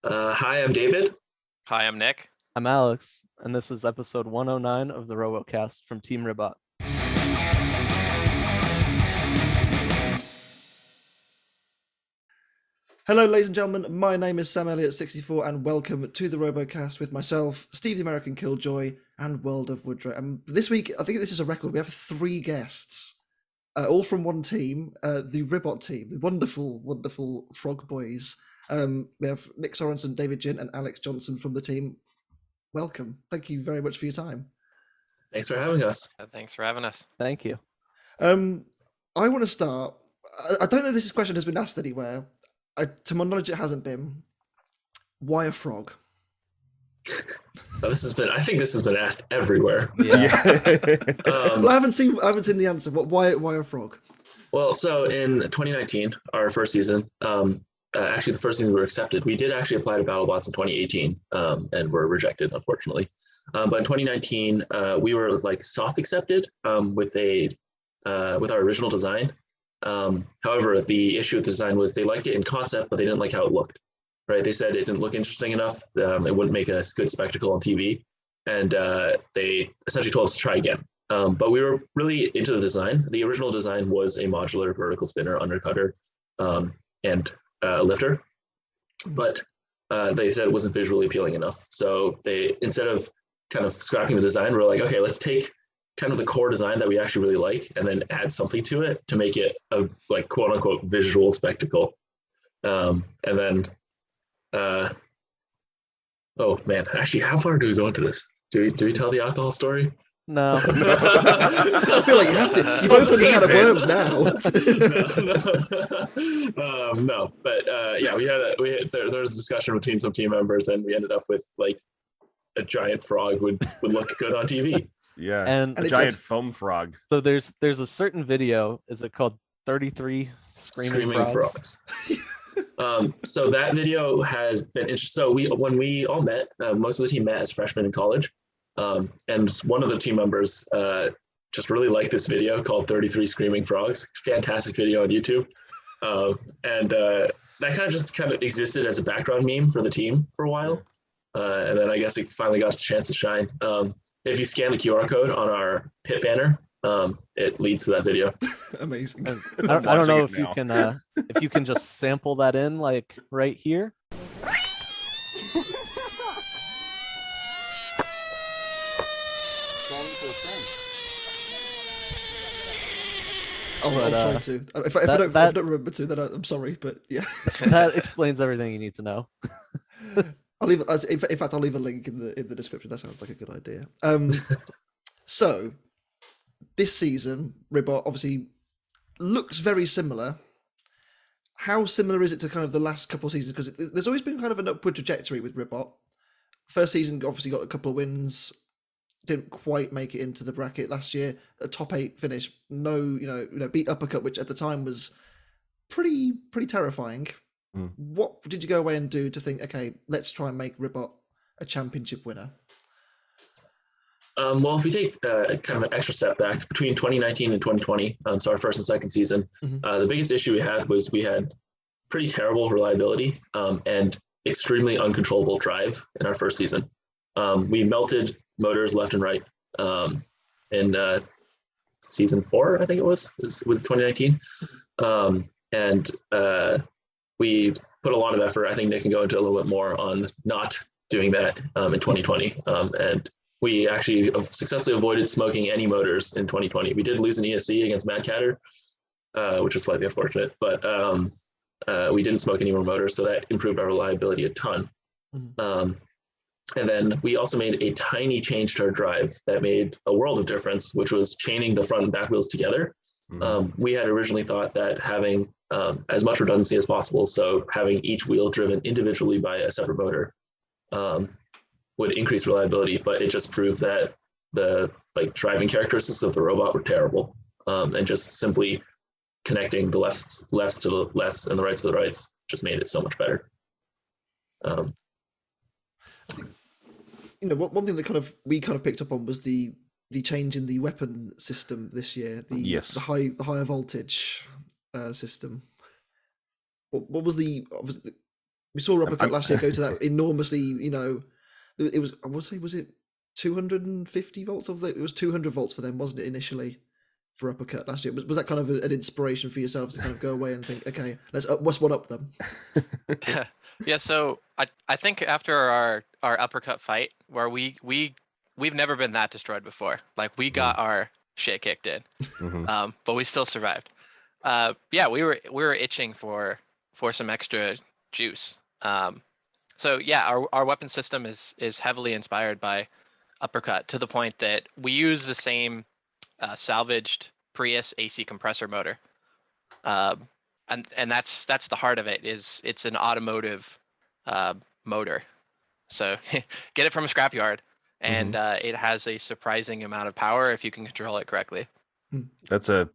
Hi, I'm David. Hi, I'm Nick. I'm Alex, and this is episode 109 of the RoboCast from Team Ribbot. Hello, ladies and gentlemen. My name is Sam Elliott64, and welcome to the RoboCast with myself, Steve the AmericanKilljoy, and World of Woodrow. And this week, I think this is a record. We have 3 guests, all from one team, the Ribbot team, the wonderful, wonderful Frog Boys. We have Nick Sorensen, David Jin, and Alex Johnson from the team. Welcome. Thank you very much for your time. Thanks for having us. Thanks for having us. Thank you. I want to start. I don't know if this question has been asked anywhere. To my knowledge, it hasn't been. Why a frog? I think this has been asked everywhere. Yeah. Well, I haven't seen the answer. Why a frog? Well, so in 2019, our first season, actually the first season we were accepted, we did actually apply to BattleBots in 2018, and were rejected, unfortunately. But in 2019, we were like soft accepted with our original design. However, the issue with the design was they liked it in concept, but they didn't like how it looked. Right? They said it didn't look interesting enough. It wouldn't make a good spectacle on TV, and they essentially told us to try again. But we were really into the design. The original design was a modular vertical spinner, undercutter, and lifter, but they said it wasn't visually appealing enough. So they, instead of kind of scrapping the design, we're like, okay, let's take kind of the core design that we actually really like and then add something to it to make it a like quote unquote visual spectacle. And then oh man, actually, how far do we go into this? Do we tell the alcohol story? No. I feel like you have to. You've opened a can of worms now. No, but yeah, there was a discussion between some team members, and we ended up with like a giant frog would look good on TV. Yeah, And a giant foam frog. So there's a certain video. Is it called 33 Screaming Frogs? So that video has been interesting. So when we all met, most of the team met as freshmen in college. And one of the team members just really liked this video called 33 Screaming Frogs. Fantastic video on YouTube. And that kind of existed as a background meme for the team for a while. And then I guess it finally got a chance to shine. If you scan the QR code on our pit banner, it leads to that video. Amazing. I don't know if you can just sample that in like right here. I'll try to. If I don't remember to, then I'm sorry, but yeah. That explains everything you need to know. I'll leave. In fact, I'll leave a link in the description. That sounds like a good idea. So this season, Ribbot obviously looks very similar. How similar is it to kind of the last couple of seasons? Because there's always been kind of an upward trajectory with Ribbot. First season obviously got a couple of wins. Didn't quite make it into the bracket last year. A top 8 finish. No, beat Uppercut, which at the time was pretty terrifying. What did you go away and do to think, okay, let's try and make Ribbot a championship winner? Well, if we take kind of an extra step back between 2019 and 2020, so our first and second season, the biggest issue we had was we had pretty terrible reliability and extremely uncontrollable drive in our first season. We melted motors left and right in season 4, I think it was 2019. And we put a lot of effort. I think Nick can go into a little bit more on not doing that in 2020. And we actually successfully avoided smoking any motors in 2020. We did lose an ESC against Mad Catter, which was slightly unfortunate, but we didn't smoke any more motors, so that improved our reliability a ton. And then we also made a tiny change to our drive that made a world of difference, which was chaining the front and back wheels together. We had originally thought that having as much redundancy as possible, so having each wheel driven individually by a separate motor, would increase reliability, but it just proved that the driving characteristics of the robot were terrible, and just simply connecting the lefts to the lefts and the rights to the rights just made it so much better. One thing that we picked up on was the change in the weapon system this year. The higher voltage system. What was the We saw RoboCast last year go to that enormously, it was, I want to say, was it 250 volts? It was 200 volts for them, wasn't it, initially, for Uppercut last year? Was that kind of an inspiration for yourselves to kind of go away and think, okay, let's one up them? Yeah, so I think after our uppercut fight where we've never been that destroyed before. Like we got our shit kicked in. But we still survived. Yeah, we were itching for some extra juice. So yeah, our weapon system is heavily inspired by uppercut to the point that we use the same salvaged Prius AC compressor motor. And that's the heart of it. It's an automotive motor. So get it from a scrapyard, and it has a surprising amount of power if you can control it correctly. That's a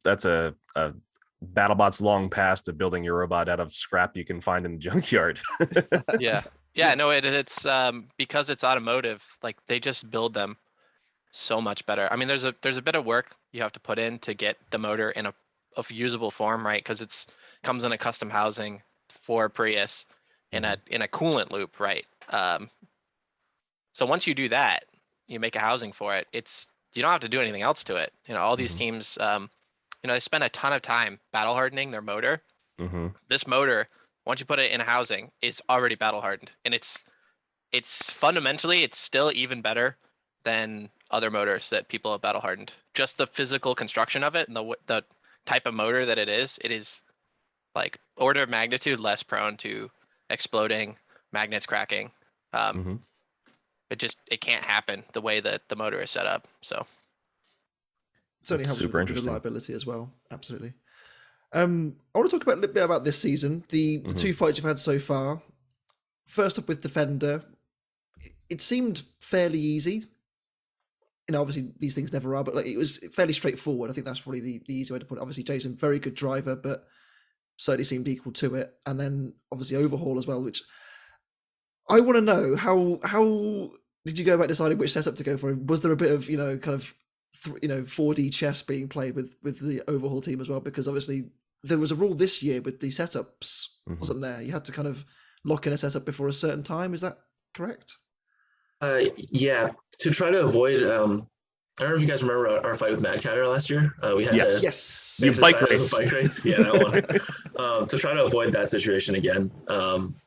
BattleBots long past to building your robot out of scrap you can find in the junkyard. Yeah, no, it's because it's automotive. Like they just build them so much better. I mean, there's a bit of work you have to put in to get the motor in a usable form, right? Because it's comes in a custom housing for Prius in a coolant loop, right? So once you do that, you make a housing for it. You don't have to do anything else to it. All these teams, they spend a ton of time battle hardening their motor. This motor, once you put it in a housing, is already battle hardened, and it's fundamentally it's still even better than other motors that people have battle hardened. Just the physical construction of it and the type of motor that it is like order of magnitude less prone to exploding, magnets cracking. It can't happen the way that the motor is set up. So certainly helps with reliability as well. Absolutely. I want to talk a little bit about this season, the two fights you've had so far. First up with Defender, it seemed fairly easy. Obviously these things never are, but like it was fairly straightforward. I think that's probably the easy way to put it. Obviously Jason, very good driver, but certainly seemed equal to it. And then obviously Overhaul as well, which I want to know how did you go about deciding which setup to go for? Was there a bit of 4D chess being played with the Overhaul team as well? Because obviously there was a rule this year with the setups, wasn't there? You had to kind of lock in a setup before a certain time. Is that correct? Yeah, to try to avoid. I don't know if you guys remember our fight with Mad Catter last year. We had to bike race. Yeah, that one. To try to avoid that situation again,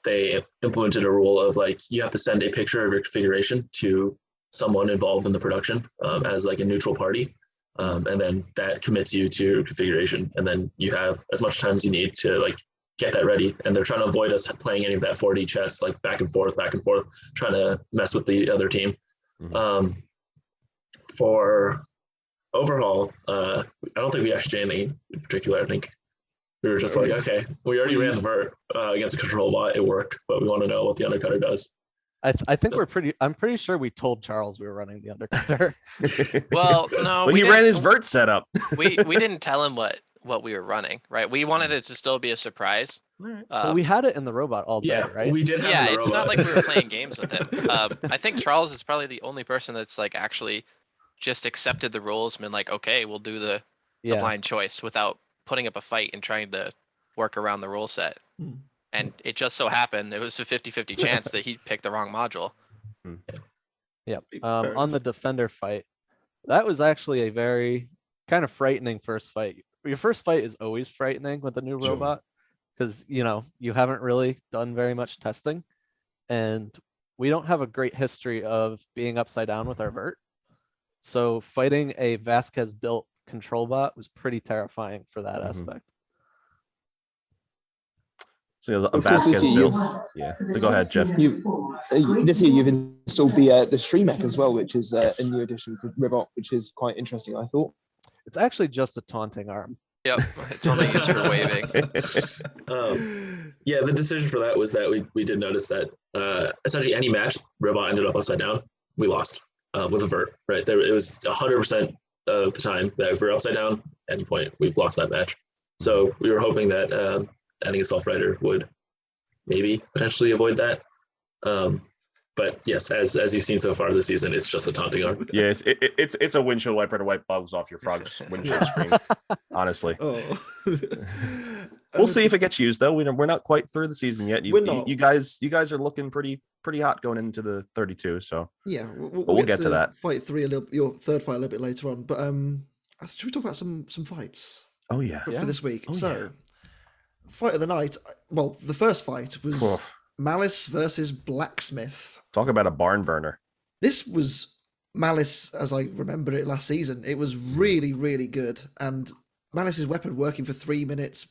they implemented a rule of like you have to send a picture of your configuration to someone involved in the production as like a neutral party, and then that commits you to your configuration, and then you have as much time as you need to like get that ready. And they're trying to avoid us playing any of that 4D chess, like back and forth, trying to mess with the other team. For Overhaul, I don't think we actually did any in particular. I think we were just like, okay, we already ran the vert against a control bot, it worked, but we want to know what the undercutter does. I think I'm pretty sure we told Charles we were running the undercutter. Well, no, he ran his vert setup. we didn't tell him what we were running, right? We wanted it to still be a surprise. But we had it in the robot all day, right? We did have yeah, the it's robot. not like we were playing games with him. I think Charles is probably the only person that's like actually just accepted the rules and been like, okay, we'll do the blind choice without putting up a fight and trying to work around the rule set. And it just so happened it was a 50-50 chance that he picked the wrong module. Yeah. On the Defender fight, that was actually a very kind of frightening first fight. Your first fight is always frightening with a new robot because you haven't really done very much testing, and we don't have a great history of being upside down with our vert. So fighting a Vasquez built control bot was pretty terrifying for that aspect. So a Vasquez built. Yeah. So go ahead, Jeff. This year you've installed the Streamec as well, which is a new addition for Ribbot, which is quite interesting, I thought. It's actually just a taunting arm. Yep, it's only used for waving. Yeah, the decision for that was that we did notice that essentially any match Ribbot ended up upside down, we lost with a vert, right? It was 100% of the time that if we're upside down, at any point, we've lost that match. So we were hoping that adding a self-rider would maybe potentially avoid that. But But yes, as you've seen so far this season, it's just a taunting arm. Yes, it's a windshield wiper to wipe bugs off your frog's windshield screen. Honestly, Oh. we'll see if it gets used though. We're not quite through the season yet. We're not. You guys are looking pretty hot going into the 32. So Yeah, we'll get to that. Fight 3 your third fight a little bit later on. But should we talk about some fights? Oh yeah. For this week? Oh, so, fight of the night. Well, the first fight was Malice versus Blacksmith. Talk about a barn burner. This was Malice, as I remember it last season. It was really, really good, and Malice's weapon working for 3 minutes,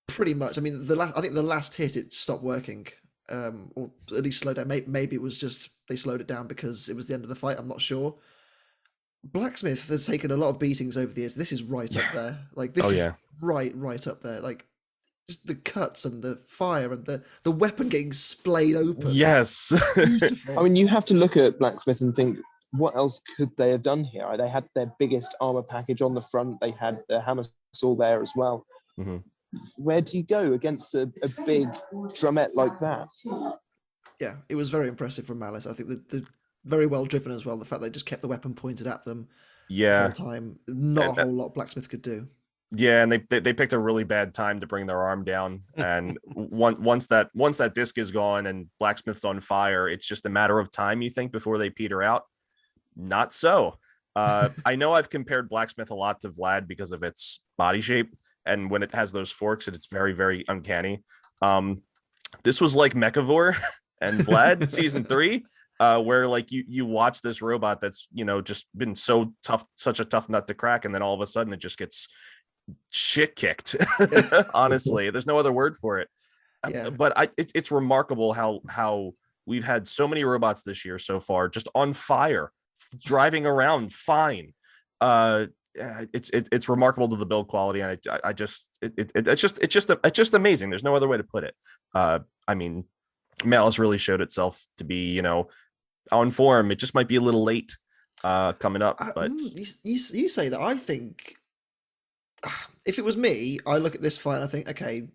pretty much. I mean, I think the last hit it stopped working, or at least slowed down. Maybe it was just they slowed it down because it was the end of the fight. I'm not sure. Blacksmith has taken a lot of beatings over the years. This is right up there. Like this is right up there. Like just the cuts and the fire and the weapon getting splayed open. Yes. Beautiful. I mean, you have to look at Blacksmith and think, what else could they have done here? They had their biggest armor package on the front. They had the hammer saw there as well. Mm-hmm. Where do you go against a big drumette like that? Yeah, it was very impressive from Malice. I think the very well driven as well. The fact they just kept the weapon pointed at them the whole time. Not a whole lot Blacksmith could do. Yeah, and they picked a really bad time to bring their arm down. And once that disc is gone and Blacksmith's on fire, it's just a matter of time, you think, before they peter out. Not so. I know I've compared Blacksmith a lot to Vlad because of its body shape, and when it has those forks, it's very, very uncanny. This was like Mechavore and Vlad season 3. Where like you watch this robot that's just been so tough, such a tough nut to crack, and then all of a sudden it just gets shit kicked. Honestly, there's no other word for it. Yeah. But it's remarkable how we've had so many robots this year so far, just on fire, driving around fine. It's remarkable to the build quality, and it's just amazing. There's no other way to put it. I mean, Malice really showed itself to be on form. It just might be a little late coming up, but you say that. I think if it was me, I look at this fight and I think, okay,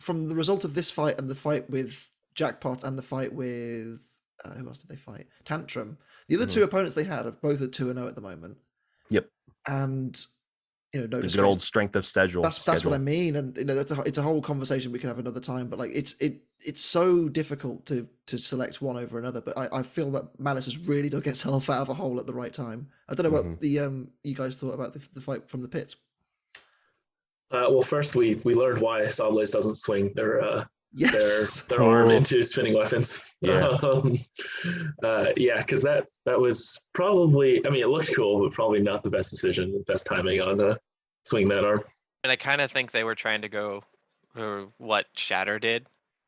from the result of this fight and the fight with Jackpot and the fight with who else did they fight? Tantrum. The other two opponents they had are both at 2-0 at the moment. Yep. And no the good old strength of schedule. That's what I mean, and it's a whole conversation we can have another time. But like it's so difficult to select one over another. But I feel that Malice has really dug itself out of a hole at the right time. I don't know what the you guys thought about the fight from the pits. Well, first we learned why SawBlaze doesn't swing their Yes. their arm into spinning weapons. Yeah. Because that was probably, I mean, it looked cool, but probably not the best decision, the best timing on swinging that arm. And I kind of think they were trying to go for what Shatter did.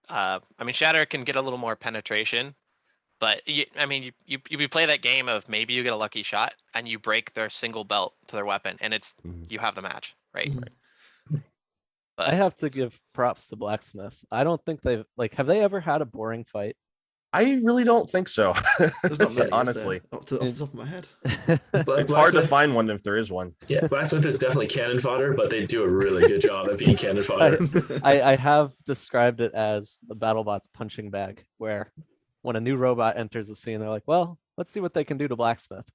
I mean, Shatter can get a little more penetration, but you play that game of maybe you get a lucky shot and you break their single belt to their weapon, and it's you have the match, right? Mhm. But I have to give props to Blacksmith. I don't think they've have they ever had a boring fight? I really don't think so. There's not many, honestly. off the top of my head. It's hard to find one if there is one. Yeah, Blacksmith is definitely cannon fodder, but they do a really good job at being cannon fodder. I have described it as the BattleBots punching bag, where when a new robot enters the scene, they're like, well, let's see what they can do to Blacksmith.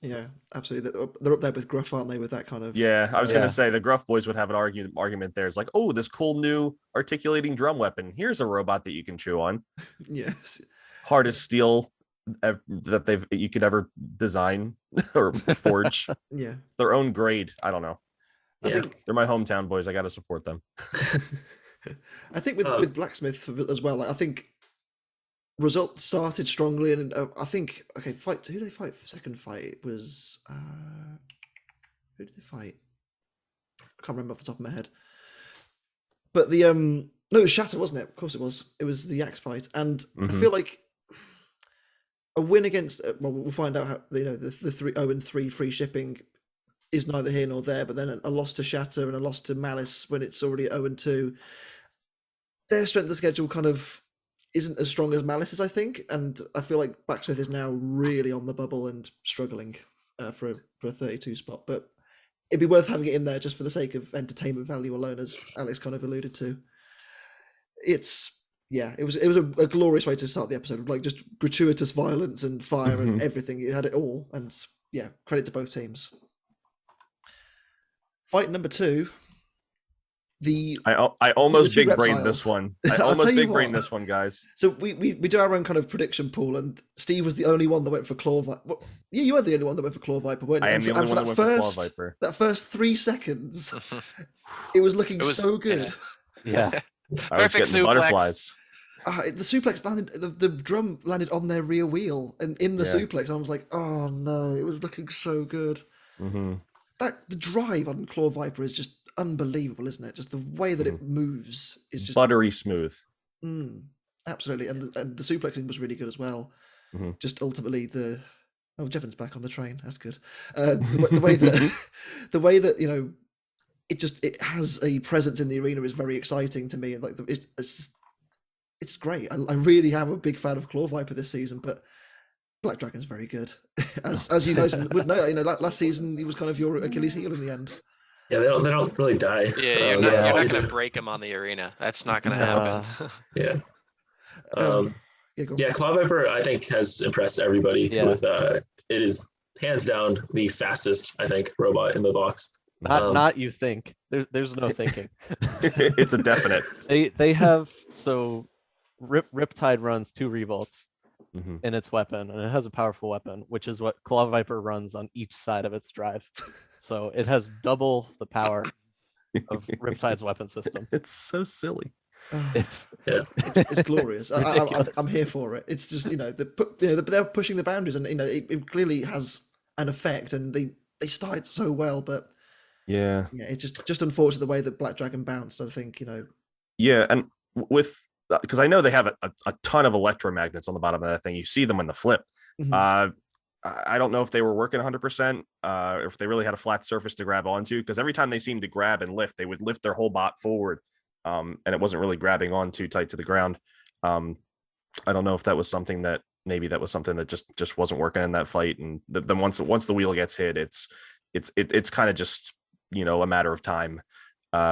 Yeah, absolutely. They're up there with Gruff, aren't they? With that kind of. Yeah, I was gonna say the Gruff boys would have an argument there. It's like, oh, this cool new articulating drum weapon. Here's a robot that you can chew on. Yes. Hardest steel that you could ever design or forge. Yeah. Their own grade. I don't know. I think They're my hometown boys. I got to support them. I think with Blacksmith as well. Like, I think result started strongly, and I think who did they fight? Second fight it was who did they fight? I can't remember off the top of my head. But the no, it was Shatter, wasn't it? Of course it was. It was the axe fight, and I feel like a win against. Well, we'll find out how the 3-0-3 free shipping is neither here nor there. But then a loss to Shatter and a loss to Malice when it's already 0-2. Their strength of schedule kind of isn't as strong as Malice's, I think, and I feel like Blacksmith is now really on the bubble and struggling for a 32 spot. But it'd be worth having it in there just for the sake of entertainment value alone, as Alex kind of alluded to. It's Yeah, it was a glorious way to start the episode, like just gratuitous violence and fire and everything. It had it all, and yeah, credit to both teams. Fight number 2. I almost two big brained reptiles. this one. I I'll tell almost you big brained what. this one, guys. So we do our own kind of prediction pool, and Steve was the only one that went for Claw Viper. Well, yeah, you were the only one that went for Claw Viper, weren't you? I am the only one that went for Claw Viper. That first 3 seconds, it was looking so good. Yeah. I was Perfect getting suplex. butterflies. The suplex landed, the drum landed on their rear wheel and in the suplex, and I was like, oh no, it was looking so good. The drive on Claw Viper is just unbelievable, isn't it? Just the way that it moves is just buttery smooth. Absolutely, and the suplexing was really good as well. Just ultimately Jevan's back on the train. That's good. The way that you know, it has a presence in the arena is very exciting to me, and like it's great. I really am a big fan of Claw Viper this season, but Black Dragon's very good, as you guys would know. You know, last season he was kind of your Achilles heel in the end. Yeah, they don't really die. Yeah, you're not gonna break him on the arena. That's not gonna happen. Yeah. Yeah, Claw Viper I think has impressed everybody with it is hands down the fastest I think robot in the box. Not you think. There's no thinking. It's a definite. They have Riptide runs 2 revolts in its weapon, and it has a powerful weapon, which is what Claw Viper runs on each side of its drive. So it has double the power of Riptide's weapon system. It's so silly. It's glorious. I'm here for it. It's just they're pushing the boundaries, and it clearly has an effect, and they started so well, but it's just unfortunate the way that Black Dragon bounced. I think and with because I know they have a ton of electromagnets on the bottom of that thing. You see them in the flip. I don't know if they were working 100%, or if they really had a flat surface to grab onto, because every time they seemed to grab and lift, they would lift their whole bot forward, and it wasn't really grabbing on too tight to the ground. I don't know if that was something that just wasn't working in that fight, and then once the wheel gets hit, it's kind of just a matter of time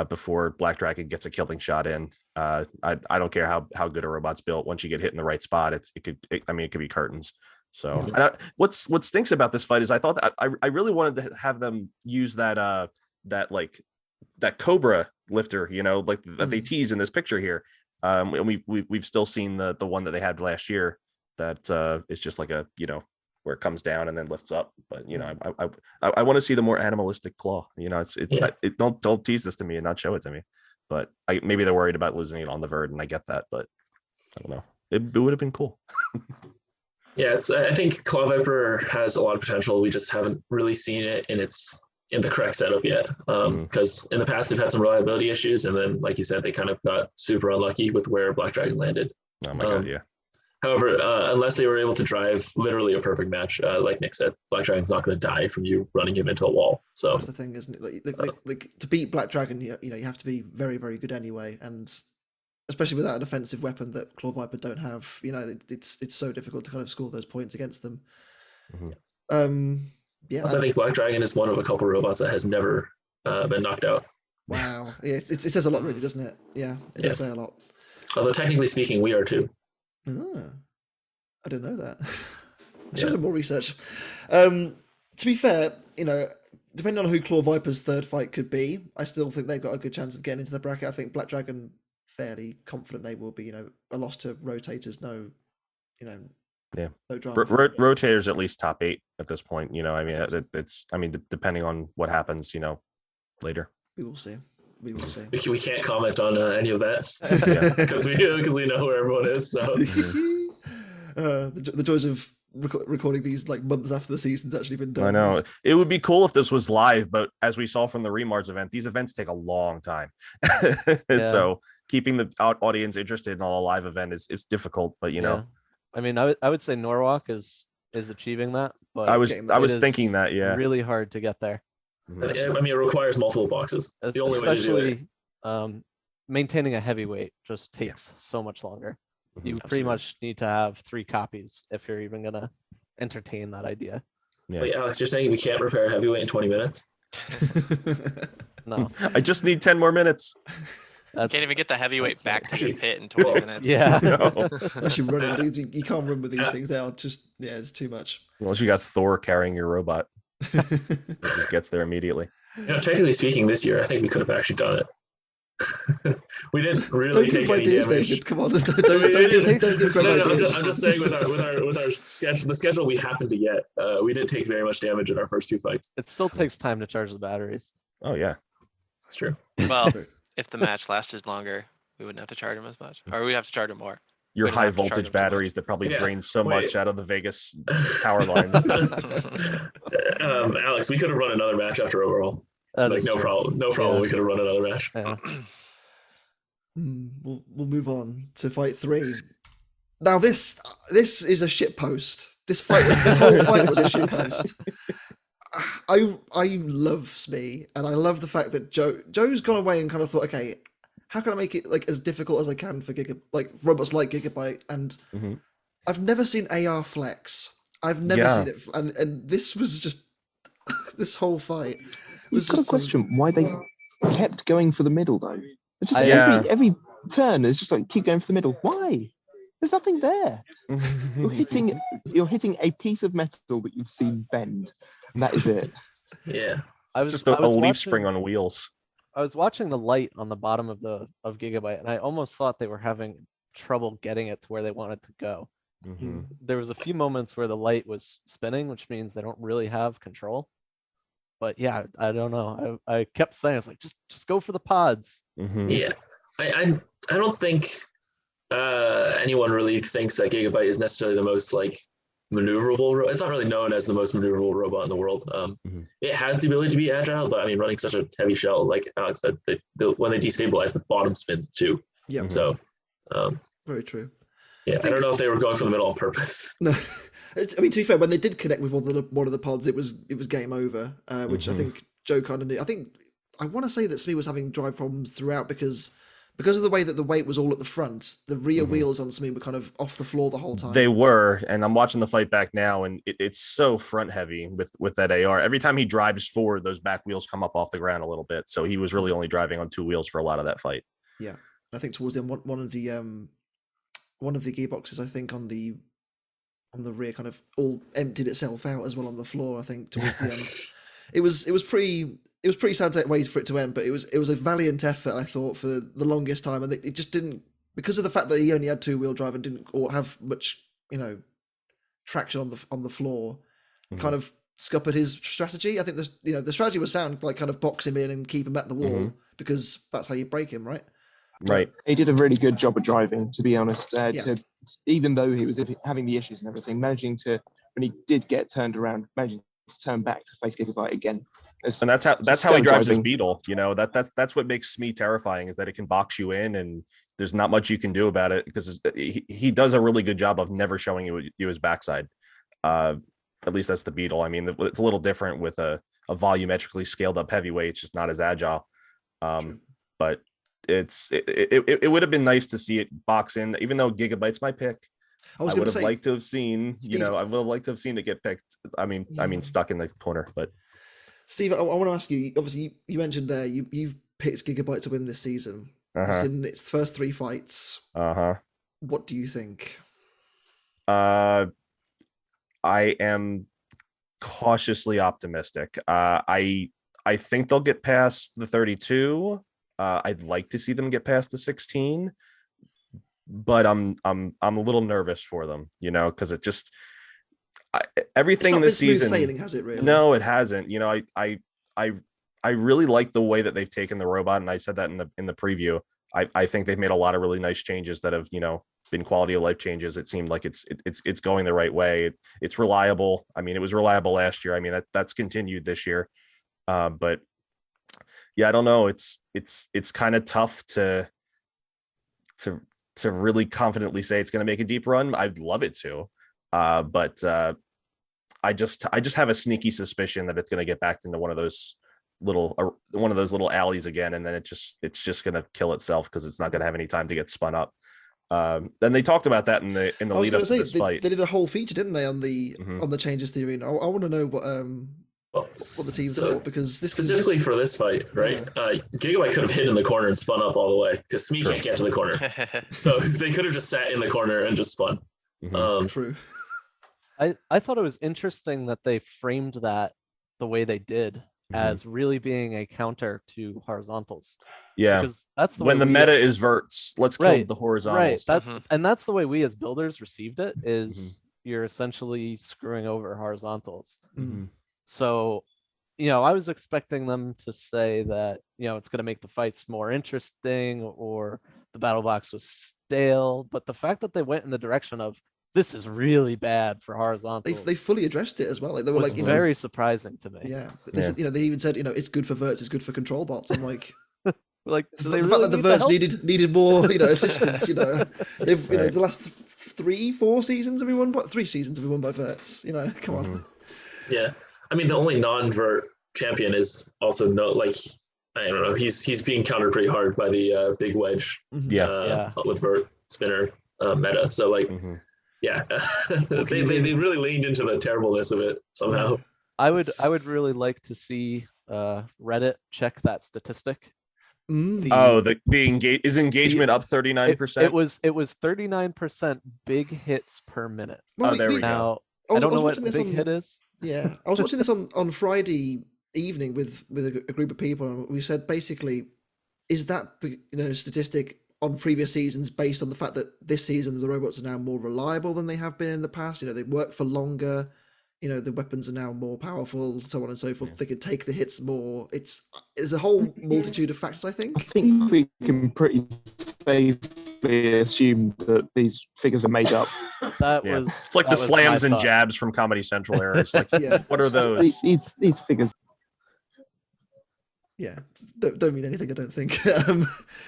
before Black Dragon gets a killing shot in. I don't care how good a robot's built. Once you get hit in the right spot, it could be curtains. So what stinks about this fight is I thought that I really wanted to have them use that Cobra lifter, that they tease in this picture here. And we've still seen the one that they had last year that is just like where it comes down and then lifts up. But I want to see the more animalistic claw. Don't tease this to me and not show it to me. But maybe they're worried about losing it on the vert, and I get that, but I don't know. It would have been cool. Yeah, I think Claw Viper has a lot of potential. We just haven't really seen it in the correct setup yet. Because in the past they've had some reliability issues, and then, like you said, they kind of got super unlucky with where Black Dragon landed. Oh my god, yeah. However, unless they were able to drive literally a perfect match, like Nick said, Black Dragon's not going to die from you running him into a wall. So that's the thing, isn't it? Like to beat Black Dragon, you have to be very, very good anyway, and especially without an offensive weapon that Claw Viper don't have, it's so difficult to kind of score those points against them. So I think Black Dragon is one of a couple robots that has never been knocked out. Wow, yeah, it says a lot, really, doesn't it? Yeah, it does say a lot. Although technically speaking, we are too. I didn't know that. I should have done more research. To be fair, depending on who Claw Viper's third fight could be, I still think they've got a good chance of getting into the bracket. I think Black Dragon, fairly confident they will be. A loss to Rotators, no drama. Rotators at least top 8 at this point. Depending on what happens, later. We will see. We can't comment on any of that because we know where everyone is. So the joys of recording these like months after the season's actually been done. I know it would be cool if this was live, but as we saw from the Remars event, these events take a long time. So keeping the audience interested in a live event is difficult. But I mean, I would say Norwalk is achieving that, but I was thinking that really hard to get there. I mean, it requires multiple boxes. The only way to do it. Maintaining a heavyweight just takes so much longer. You pretty much need to have 3 copies if you're even gonna entertain that idea. Wait, Alex, you're saying we can't repair a heavyweight in 20 minutes? No. I just need 10 more minutes. That's Can't even get the heavyweight that's back right. to the pit in 20 minutes. Yeah. No. Actually, running, you can't run with these things. They are just, yeah, it's too much. Unless you got Thor carrying your robot, it just gets there immediately. Technically speaking, this year I think we could have actually done it. We didn't really Don't take give my any ideas, damage. David. Come on, don't give great ideas. I'm just saying with our schedule, the schedule we happened to get, we didn't take very much damage in our first 2 fights. It still takes time to charge the batteries. Oh yeah. That's true. Well, if the match lasted longer, we wouldn't have to charge them as much, or we'd have to charge them more. Your We don't high have to charge voltage them too much. batteries that probably Yeah, drain so wait. much out of the Vegas power lines. Alex, we could have run another match after overall. That Like is no true. problem, no problem. Yeah. We could have run another match. Yeah. We'll move on to fight 3. Now this is a shit post. This whole fight was a shit post. I love Smee, and I love the fact that Joe's gone away and kind of thought, okay, how can I make it like as difficult as I can for robots like Gigabyte? And I've never seen AR flex. I've never seen it, and this was just this whole fight. You've got a question why they kept going for the middle though. It's just Yeah. every turn is just like keep going for the middle. Why? There's nothing there. You're hitting a piece of metal that you've seen bend. And that is it. Yeah. It's just a leaf spring on wheels. I was watching the light on the bottom of Gigabyte, and I almost thought they were having trouble getting it to where they wanted to go. There was a few moments where the light was spinning, which means they don't really have control. But yeah, I don't know. I kept saying, it's like just go for the pods. Yeah. I don't think anyone really thinks that Gigabyte is necessarily the most like maneuverable. It's not really known as the most maneuverable robot in the world. It has the ability to be agile, but I mean, running such a heavy shell, like Alex said, when they destabilize, the bottom spins too. Yeah. So, Very true. yeah, I don't know if they were going for the middle on purpose. No, I mean, to be fair, when they did connect with one of the pods, it was game over, which I think Joe kind of knew. I want to say that Smee was having drive problems throughout because of the way that the weight was all at the front. The rear wheels on Smee were kind of off the floor the whole time. They were, and I'm watching the fight back now, and it's so front heavy with that AR. Every time he drives forward, those back wheels come up off the ground a little bit. So he was really only driving on 2 wheels for a lot of that fight. Yeah, I think towards the end, one of the gearboxes, I think on the rear, kind of all emptied itself out as well on the floor. I think towards the end, it was pretty sad ways for it to end, but it was a valiant effort, I thought, for the longest time, and it just didn't, because of the fact that he only had 2-wheel drive and didn't or have much traction on the floor, kind of scuppered his strategy. I think the strategy was sound, like kind of box him in and keep him at the wall, because that's how you break him, right? Right. He did a really good job of driving, to be honest. Even though he was having the issues and everything, managing to, when he did get turned around, managing to turn back to face Gigabyte again. And that's how he drives his Beetle. That's what makes Smee terrifying, is that it can box you in, and there's not much you can do about it, because he does a really good job of never showing you his backside. At least that's the Beetle. I mean, it's a little different with a volumetrically scaled up heavyweight. It's just not as agile. But it would have been nice to see it box in, even though Gigabyte's my pick. I would have liked to have seen, I would have liked to have seen it get picked. I mean, stuck in the corner. But Steve, I want to ask you. Obviously, you mentioned there you've picked Gigabyte to win this season. It's in its first 3 fights. What do you think? I am cautiously optimistic. I think they'll get past the 32. I'd like to see them get past the 16, but I'm a little nervous for them, because it just everything this season. Sailing, has it really? No, it hasn't. I really like the way that they've taken the robot, and I said that in the preview. I think they've made a lot of really nice changes that have been quality of life changes. It seemed like it's going the right way. It's reliable. I mean, it was reliable last year. I mean, that's continued this year, but. Yeah, I don't know. It's kind of tough to really confidently say it's going to make a deep run. I'd love it to, but I just have a sneaky suspicion that it's going to get back into one of those little alleys again, and then it's just going to kill itself because it's not going to have any time to get spun up. Then they talked about that in the lead up to this fight. They did a whole feature, didn't they, on the changes theory? I want to know what the team so thought, because this specifically is for this fight, right? Gigabyte could have hidden in the corner and spun up all the way because SMEE True. can't get to the corner. So they could have just sat in the corner and just spun. Mhm. true. I thought it was interesting that they framed that the way they did as really being a counter to horizontals. Yeah. Because that's the When way the we meta is verts, let's kill Right, the right. horizontals. And that's the way we as builders received it is you're essentially screwing over horizontals. Mhm. So, I was expecting them to say that, it's going to make the fights more interesting or the battle box was stale. But the fact that they went in the direction of this is really bad for horizontals They fully addressed it as well. Like they were was like, very surprising to me. yeah. They said, they even said, it's good for verts, it's good for control bots. I'm like, Like, do they the really fact that the need the verts help? needed more, assistance. They've, Right. the last 3-4 seasons have been won by 3 seasons have been won by verts. Come on. Yeah, I mean the only non-vert champion is also I don't know. He's being countered pretty hard by the big wedge. Yeah. With vert spinner meta. So yeah, they really leaned into the terribleness of it somehow. I would really like to see Reddit check that statistic. The engagement up 39%. It was 39% big hits per minute. Well, there we go. Now I I don't know was what watching the this big on- hit is. Yeah, I was watching this on Friday evening with a group of people, and we said basically, is that statistic on previous seasons based on the fact that this season the robots are now more reliable than they have been in the past? They work for longer. The weapons are now more powerful, so on and so forth. They can take the hits more. There's a whole multitude of factors, I I think. think we can pretty safely assume that these figures are made up. That Yeah. was It's like that the was my slams and thought. jabs from Comedy Central era. It's like, Yeah. what are those? These figures. Yeah, don't mean anything, I don't think.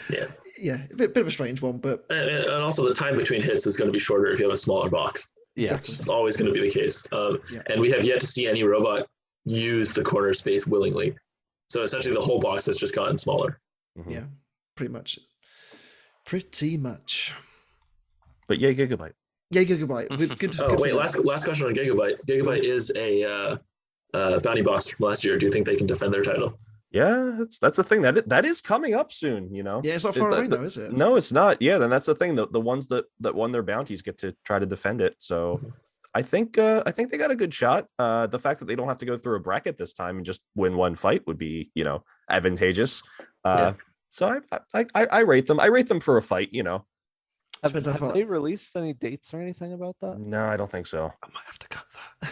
Yeah. Yeah, a bit of a strange one, but And also the time between hits is going to be shorter if you have a smaller box. Yeah. exactly. It's always going to be the case. Yeah. And we have yet to see any robot use the corner space willingly. So essentially the whole box has just gotten smaller. Yeah, pretty much. Pretty much. But yeah, Gigabyte. Yeah, Gigabyte. Good. Oh, good wait, for last question on Gigabyte. Gigabyte is a bounty boss from last year. Do you think they can defend their title? Yeah, that's the thing that is coming up soon. Yeah, it's not far away now, is it? No, it's not. Yeah, then that's the thing. The ones that won their bounties get to try to defend it. So I think they got a good shot. The fact that they don't have to go through a bracket this time and just win one fight would be advantageous. So I rate them. I rate them for a fight. Depends how Have far- they released any dates or anything about that? No, I don't think so. I might have to cut that.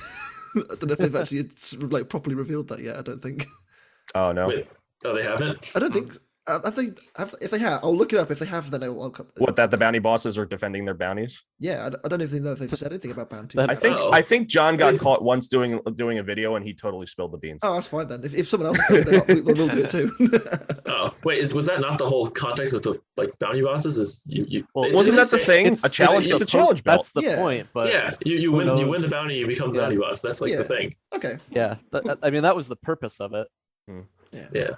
I don't know if they've actually properly revealed that yet. I don't think. Oh no. Wait, oh, they haven't? I don't think. I think if they have, I'll look it up. If they have, then I'll cut. What, that the bounty bosses are defending their bounties? Yeah, I don't even know if they've said anything about bounties. That- yet. I think John got caught once doing a video and he totally spilled the beans. Oh, that's fine then. If someone else does it, then we'll do it too. Oh, wait, was that not the whole context of the bounty bosses? Is you Well, Wasn't that the thing? A challenge. It's a challenge belt. That's the Yeah. point. But yeah, you who win knows? the bounty, you become the Yeah. bounty boss. That's like Yeah. the thing. Okay. yeah, I mean that was the purpose of it. Yeah. Yeah.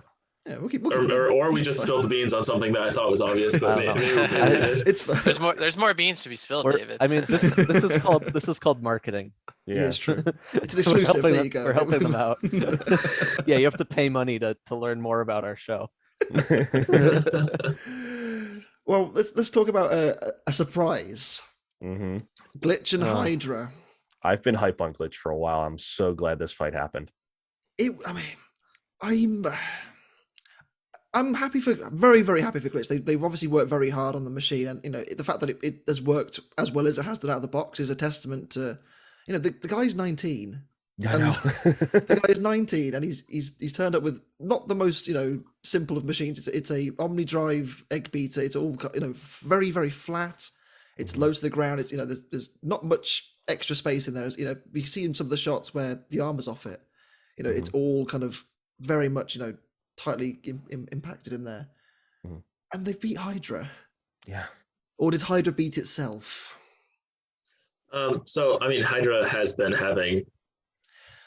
Yeah, we'll keep going. Or we It's just fine. spilled the beans on something that I thought was obvious, but I don't maybe know. we did. It's fine. There's more beans to be spilled, We're- David. I mean, this is called marketing. Yeah, it's true. It's an We're exclusive. helping There them- you go. We're helping them out. Yeah, you have to pay money to learn more about our show. Well, let's talk about a surprise. hmm Glitch and Oh. Hydra. I've been hype on Glitch for a while. I'm so glad this fight happened. I'm happy for very, very happy for Glitch. They've obviously worked very hard on the machine, and the fact that it has worked as well as it has done out of the box is a testament to the guy's 19. I know. The guy is 19 and he's turned up with not the most simple of machines. It's a OmniDrive egg beater. It's all very, very flat. It's low to the ground. It's there's not much extra space in there. You see in some of the shots where the armor's off it. It's all kind of very much tightly impacted in there. And they beat Hydra. Yeah. Or did Hydra beat itself? So I mean, Hydra has been having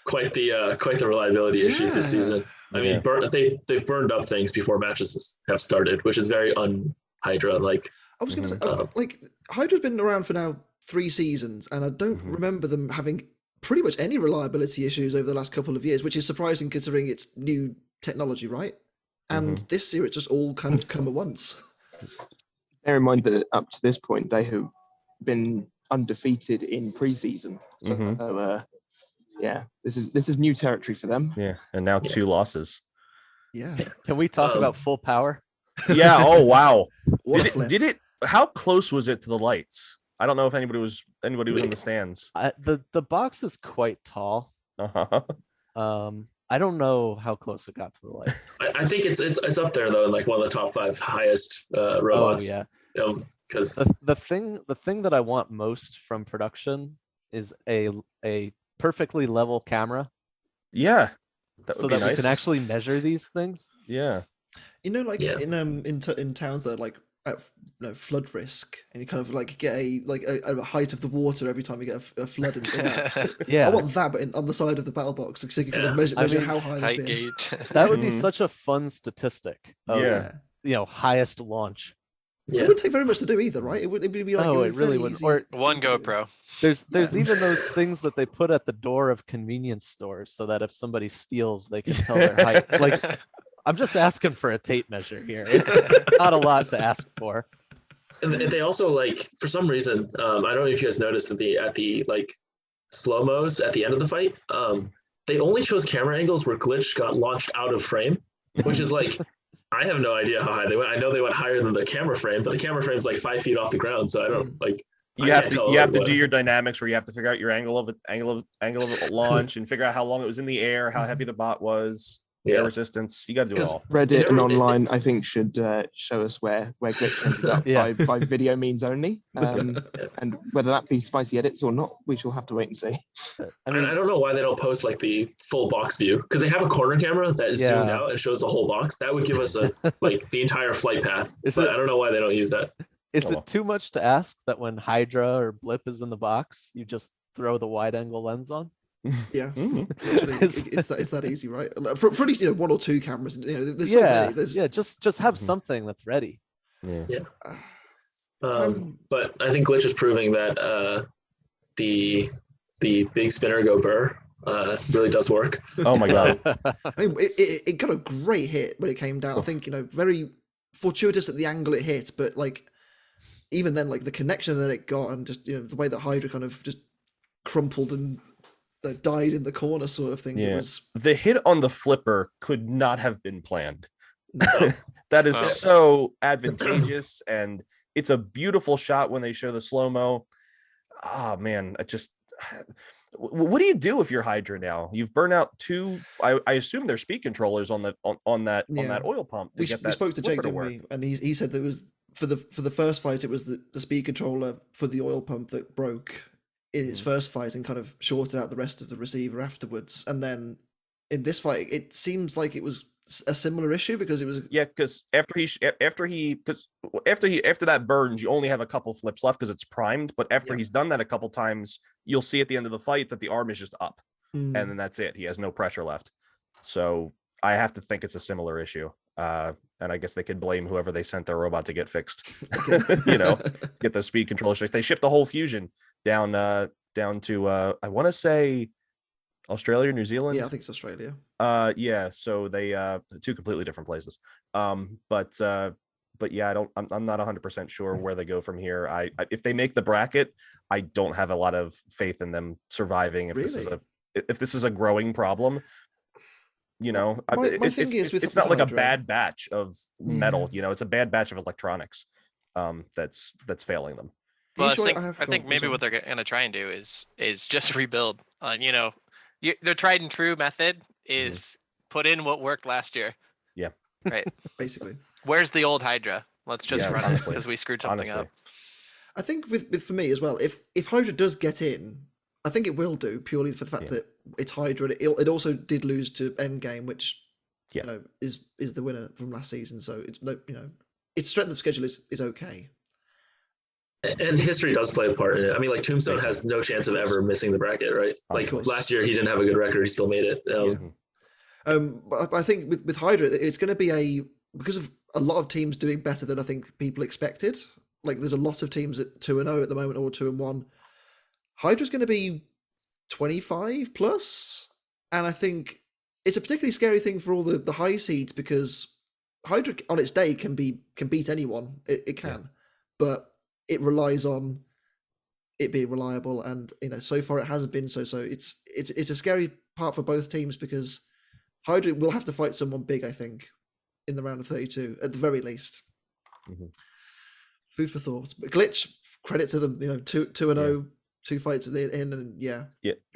quite the reliability issues this Yeah. season. I mean, they've burned up things before matches have started, which is very un-Hydra like. I was going to say, Hydra's been around for now 3 seasons, and I don't remember them having pretty much any reliability issues over the last couple of years, which is surprising considering it's new technology, right? And this year, it's just all kind of come at once. Bear in mind that up to this point, they have been undefeated in preseason. So, yeah, this is new territory for them. Yeah, and now 2 losses. Yeah. Can we talk about full power? Yeah. Oh wow. What a flip. Did it? How close was it to the lights? I don't know if anybody was in the stands. The box is quite tall. I don't know how close it got to the lights. I think it's up there though, in like one of the top 5 highest robots. Oh yeah. Because the thing that I want most from production is a perfectly level camera, Yeah. so that we can actually measure these things. Yeah. You know, like in towns that are like at flood risk, and you kind of like get a height of the water every time you get a flood in that. Yeah, I want that, but on the side of the battle box, so you can kind of measure how high they've been. gauge. That would be such a fun statistic. Of, Yeah. Highest launch. It wouldn't take very much to do either, right? It would be like it really would. easy. Or One GoPro. there's even those things that they put at the door of convenience stores, so that if somebody steals, they can tell their height. Like, I'm just asking for a tape measure here. It's not a lot to ask for. And they also, like, for some reason, I don't know if you guys noticed at the like slow-mos at the end of the fight, they only chose camera angles where Glitch got launched out of frame, which is like, I have no idea how high they went. I know they went higher than the camera frame, but the camera frame is like 5 feet off the ground, so I don't like. You have to do your dynamics where you have to figure out your angle of launch and figure out how long it was in the air, how heavy the bot was, air resistance. You got to do it all. Reddit and online, I think, should show us where Glitch ended up by video means only, and whether that be spicy edits or not, we shall have to wait and see. I don't know why they don't post like the full box view, because they have a corner camera that is zoomed out and shows the whole box. That would give us like the entire flight path. But I don't know why they don't use that. Is it too much to ask that when Hydra or Blip is in the box, you just throw the wide angle lens on? Yeah, it's that easy, right? For at least 1 or 2 cameras. There's so many. Just have something that's ready. But I think Glitch is proving that the big spinner go burr really does work. Oh my god! I mean, it got a great hit when it came down. I think very fortuitous at the angle it hit, but like even then, like the connection that it got, and just the way that Hydra kind of just crumpled and died in the corner, sort of thing. Yeah. It was... The hit on the flipper could not have been planned. No. That is so advantageous, and it's a beautiful shot when they show the slow-mo. Oh man, what do you do if you're Hydra now? You've burned out 2. I assume they're speed controllers on that oil pump. We spoke to Jake, didn't we? And he said that it was for the first fight, it was the speed controller for the oil pump that broke in its first fight and kind of shorted out the rest of the receiver afterwards. And then in this fight, it seems like it was a similar issue because it was because after that burns, you only have a couple flips left because it's primed. But after he's done that a couple times, you'll see at the end of the fight that the arm is just up, and then that's it. He has no pressure left. So I have to think it's a similar issue. And I guess they could blame whoever they sent their robot to get fixed. Get the speed controllers fixed. They shipped the whole fusion down to I want to say Australia or New Zealand. Yeah, I think it's Australia. Yeah. So they 2 completely different places. But yeah, I'm not 100% sure where they go from here. I if they make the bracket, I don't have a lot of faith in them surviving. If this is a growing problem. My thing is it's not like a bad batch of metal. It's a bad batch of electronics that's failing them. Well, I think maybe what they're gonna try and do is just rebuild. Their tried and true method is put in what worked last year. Yeah. Right. Basically. Where's the old Hydra? Let's just run it because we screwed something up. I think for me as well, if Hydra does get in, I think it will do purely for the fact that it's Hydra. It also did lose to Endgame, which is the winner from last season. So it's its strength of schedule is okay. And history does play a part in it. I mean, like Tombstone has no chance of ever missing the bracket, right? Like last year, he didn't have a good record. He still made it. But I think with Hydra, it's going to be because of a lot of teams doing better than I think people expected. Like there's a lot of teams at 2-0 at the moment, or 2-1. Hydra's going to be 25 plus, and I think it's a particularly scary thing for all the high seeds because Hydra on its day can beat anyone. It can, but it relies on it being reliable, and so far it hasn't been so. So it's a scary part for both teams because Hydra will have to fight someone big, I think, in the round of 32 at the very least. Food for thought. But Glitch, credit to them. 2-0, 2 fights in, and yeah.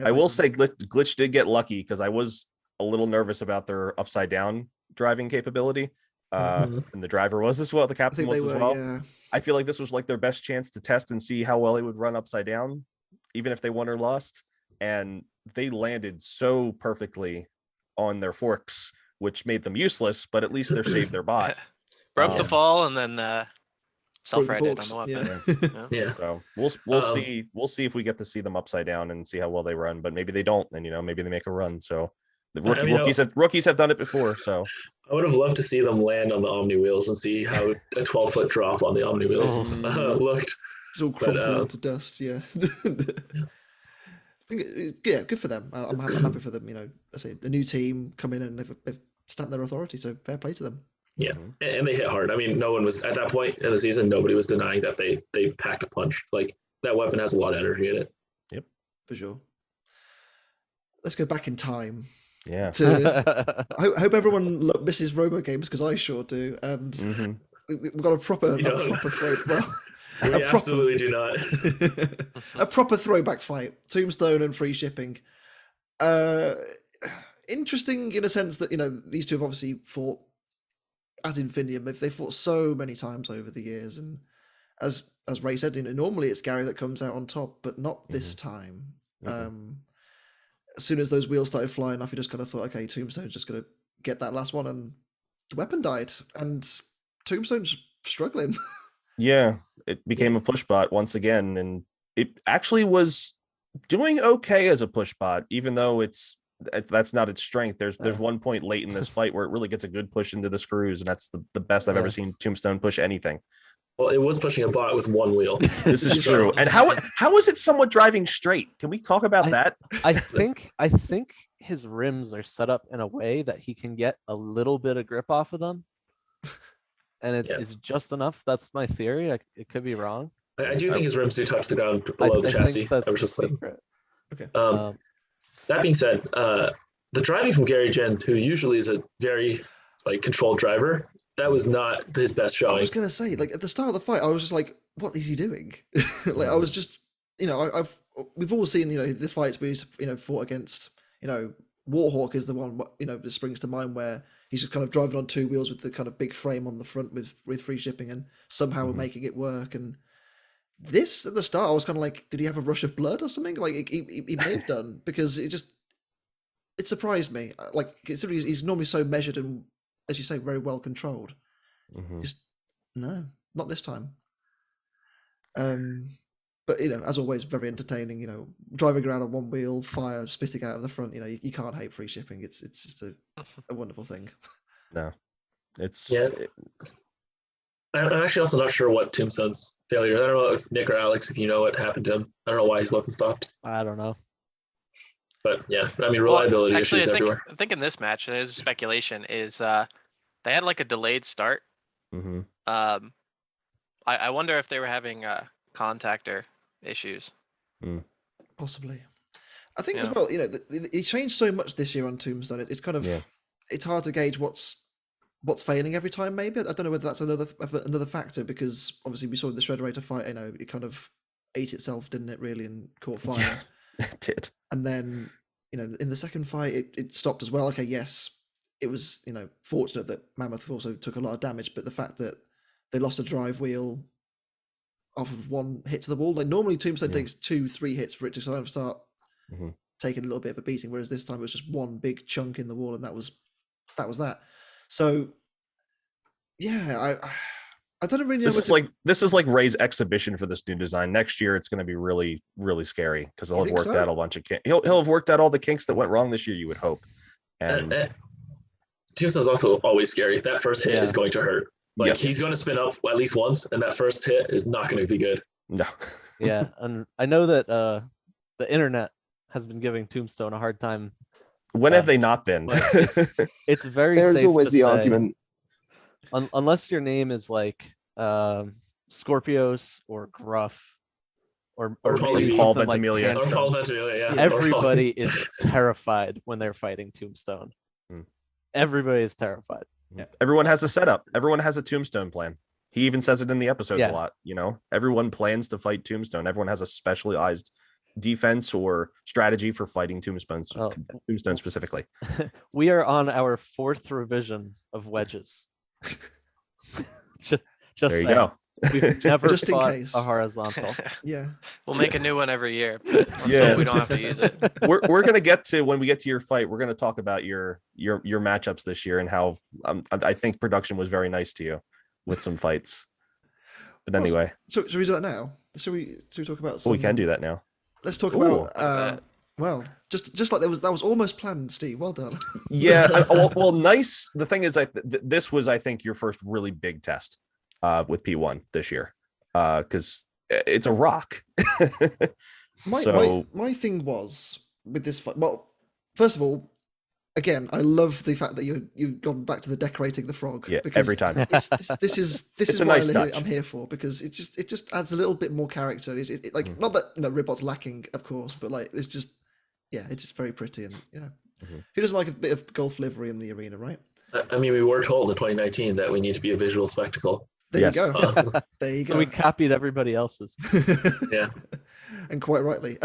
I will say Glitch did get lucky because I was a little nervous about their upside down driving capability. And the driver was as well. The captain was as well. Yeah. I feel like this was like their best chance to test and see how well they would run upside down, even if they won or lost. And they landed so perfectly on their forks, which made them useless, but at least they're saved their bot. Broke the fall and then self-righted on the weapon. Yeah. So we'll see if we get to see them upside down and see how well they run, but maybe they don't, and maybe they make a run. So the rookies have done it before. So I would have loved to see them land on the Omni wheels and see how a 12-foot drop on the Omni wheels looked. It's all crumpled into dust. Yeah. Yeah, good for them. I'm happy for them. I say a new team come in and they've stamped their authority. So fair play to them. Yeah, and they hit hard. I mean, no one was at that point in the season. Nobody was denying that they packed a punch. Like that weapon has a lot of energy in it. Yep, for sure. Let's go back in time. Yeah. I hope everyone misses Robo games because I sure do, and we've got a proper throw. Well, we absolutely do not. A proper throwback fight. Tombstone and free shipping. Interesting in a sense that these two have obviously fought at infinitum. They fought so many times over the years, and as Ray said, normally it's Gary that comes out on top, but not this time. As soon as those wheels started flying off, you just kind of thought, okay, Tombstone's just gonna get that last one, and the weapon died, and Tombstone's struggling. Yeah, it became a push bot once again, and it actually was doing okay as a push bot, even though that's not its strength. There's one point late in this fight where it really gets a good push into the screws, and that's the best I've ever seen Tombstone push anything. Well, it was pushing a bot with one wheel. This is true. And how is it somewhat driving straight? Can we talk about that? I think his rims are set up in a way that he can get a little bit of grip off of them, and it's just enough. That's my theory. It could be wrong. I do think his rims do touch the ground below the chassis. That's was just secret. Okay. That being said, the driving from Gary Jin, who usually is a very controlled driver, that was not his best showing. I was gonna say, at the start of the fight, I was just like, "What is he doing?" I was just, we've all seen, the fights where he's, fought against, Warhawk is the one, that springs to mind where he's just kind of driving on two wheels with the kind of big frame on the front with free shipping and somehow making it work. And this at the start, I was kind of like, did he have a rush of blood or something? He may have done, because it surprised me. Considering he's normally so measured and, as you say, very well controlled. Just no, not this time. But as always, very entertaining. Driving around on one wheel, fire spitting out of the front. You can't hate free shipping. It's just a wonderful thing. No, it's I'm actually also not sure what Tombstone's failure. I don't know if Nick or Alex, if you know what happened to him. I don't know why his weapon stopped. I don't know. But yeah, I mean, reliability issues everywhere. I think in this match, there's speculation is they had a delayed start. I wonder if they were having contactor issues. Possibly. I think as well, it changed so much this year on Tombstone. It's kind of it's hard to gauge what's failing every time. Maybe I don't know whether that's another factor, because obviously we saw the Shrederator fight. It kind of ate itself, didn't it? Really, and caught fire. It did. And then in the second fight, it stopped as well. Okay, yes, it was fortunate that Mammoth also took a lot of damage, but the fact that they lost a drive wheel off of one hit to the wall. Normally Tombstone takes 2-3 hits for it to kind of start taking a little bit of a beating, whereas this time it was just one big chunk in the wall, and that was that. So yeah, I don't really know. This is like Ray's exhibition for this new design. Next year it's going to be really, really scary, because he'll have worked out a bunch of kinks. He'll have worked out all the kinks that went wrong this year, you would hope. And Tombstone's also always scary. That first hit is going to hurt. He's going to spin up at least once, and that first hit is not going to be good. No. Yeah, and I know that the internet has been giving Tombstone a hard time. When have they not been? But it's very There's safe always to the say, argument. unless your name is like Scorpios or Gruff or Paul maybe V. Paul something like Ventimiglia. Or Paul Tantrum. Ventimiglia, yeah. Everybody is terrified when they're fighting Tombstone. Hmm. Everybody is terrified. Everyone has a setup. Everyone has a Tombstone plan. He even says it in the episodes Yeah. a lot. Everyone plans to fight Tombstone. Everyone has a specialized defense or strategy for fighting Tombstone specifically. We are on our 4th revision of wedges. Just There you saying. go. We've never Just in fought case. a horizontal. Yeah. We'll make a new one every year. Let's Yeah. hope we don't have to use it. We're gonna get to, when we get to your fight, we're gonna talk about your matchups this year and how I think production was very nice to you with some fights. But anyway, So should we do that now? Should we talk about? we can do that now. Let's talk Ooh. about. that. Well, just like that was almost planned, Steve. Well done. Yeah. Well, nice. The thing is, this was, I think, your first really big test with P1 this year, because it's a rock. My thing was with this fight. Well, first of all, again, I love the fact that you've gone back to the decorating the frog. Yeah, because every time. This is It's a what nice touch. I'm here for, because it just adds a little bit more character. Like not that Ribbot's lacking, of course, but like it's just it's just very pretty, and who doesn't like a bit of golf livery in the arena, right? I mean, we were told in 2019 that we need to be a visual spectacle. There Yes. you go. Um, There you So go. we copied everybody else's. yeah. And quite rightly.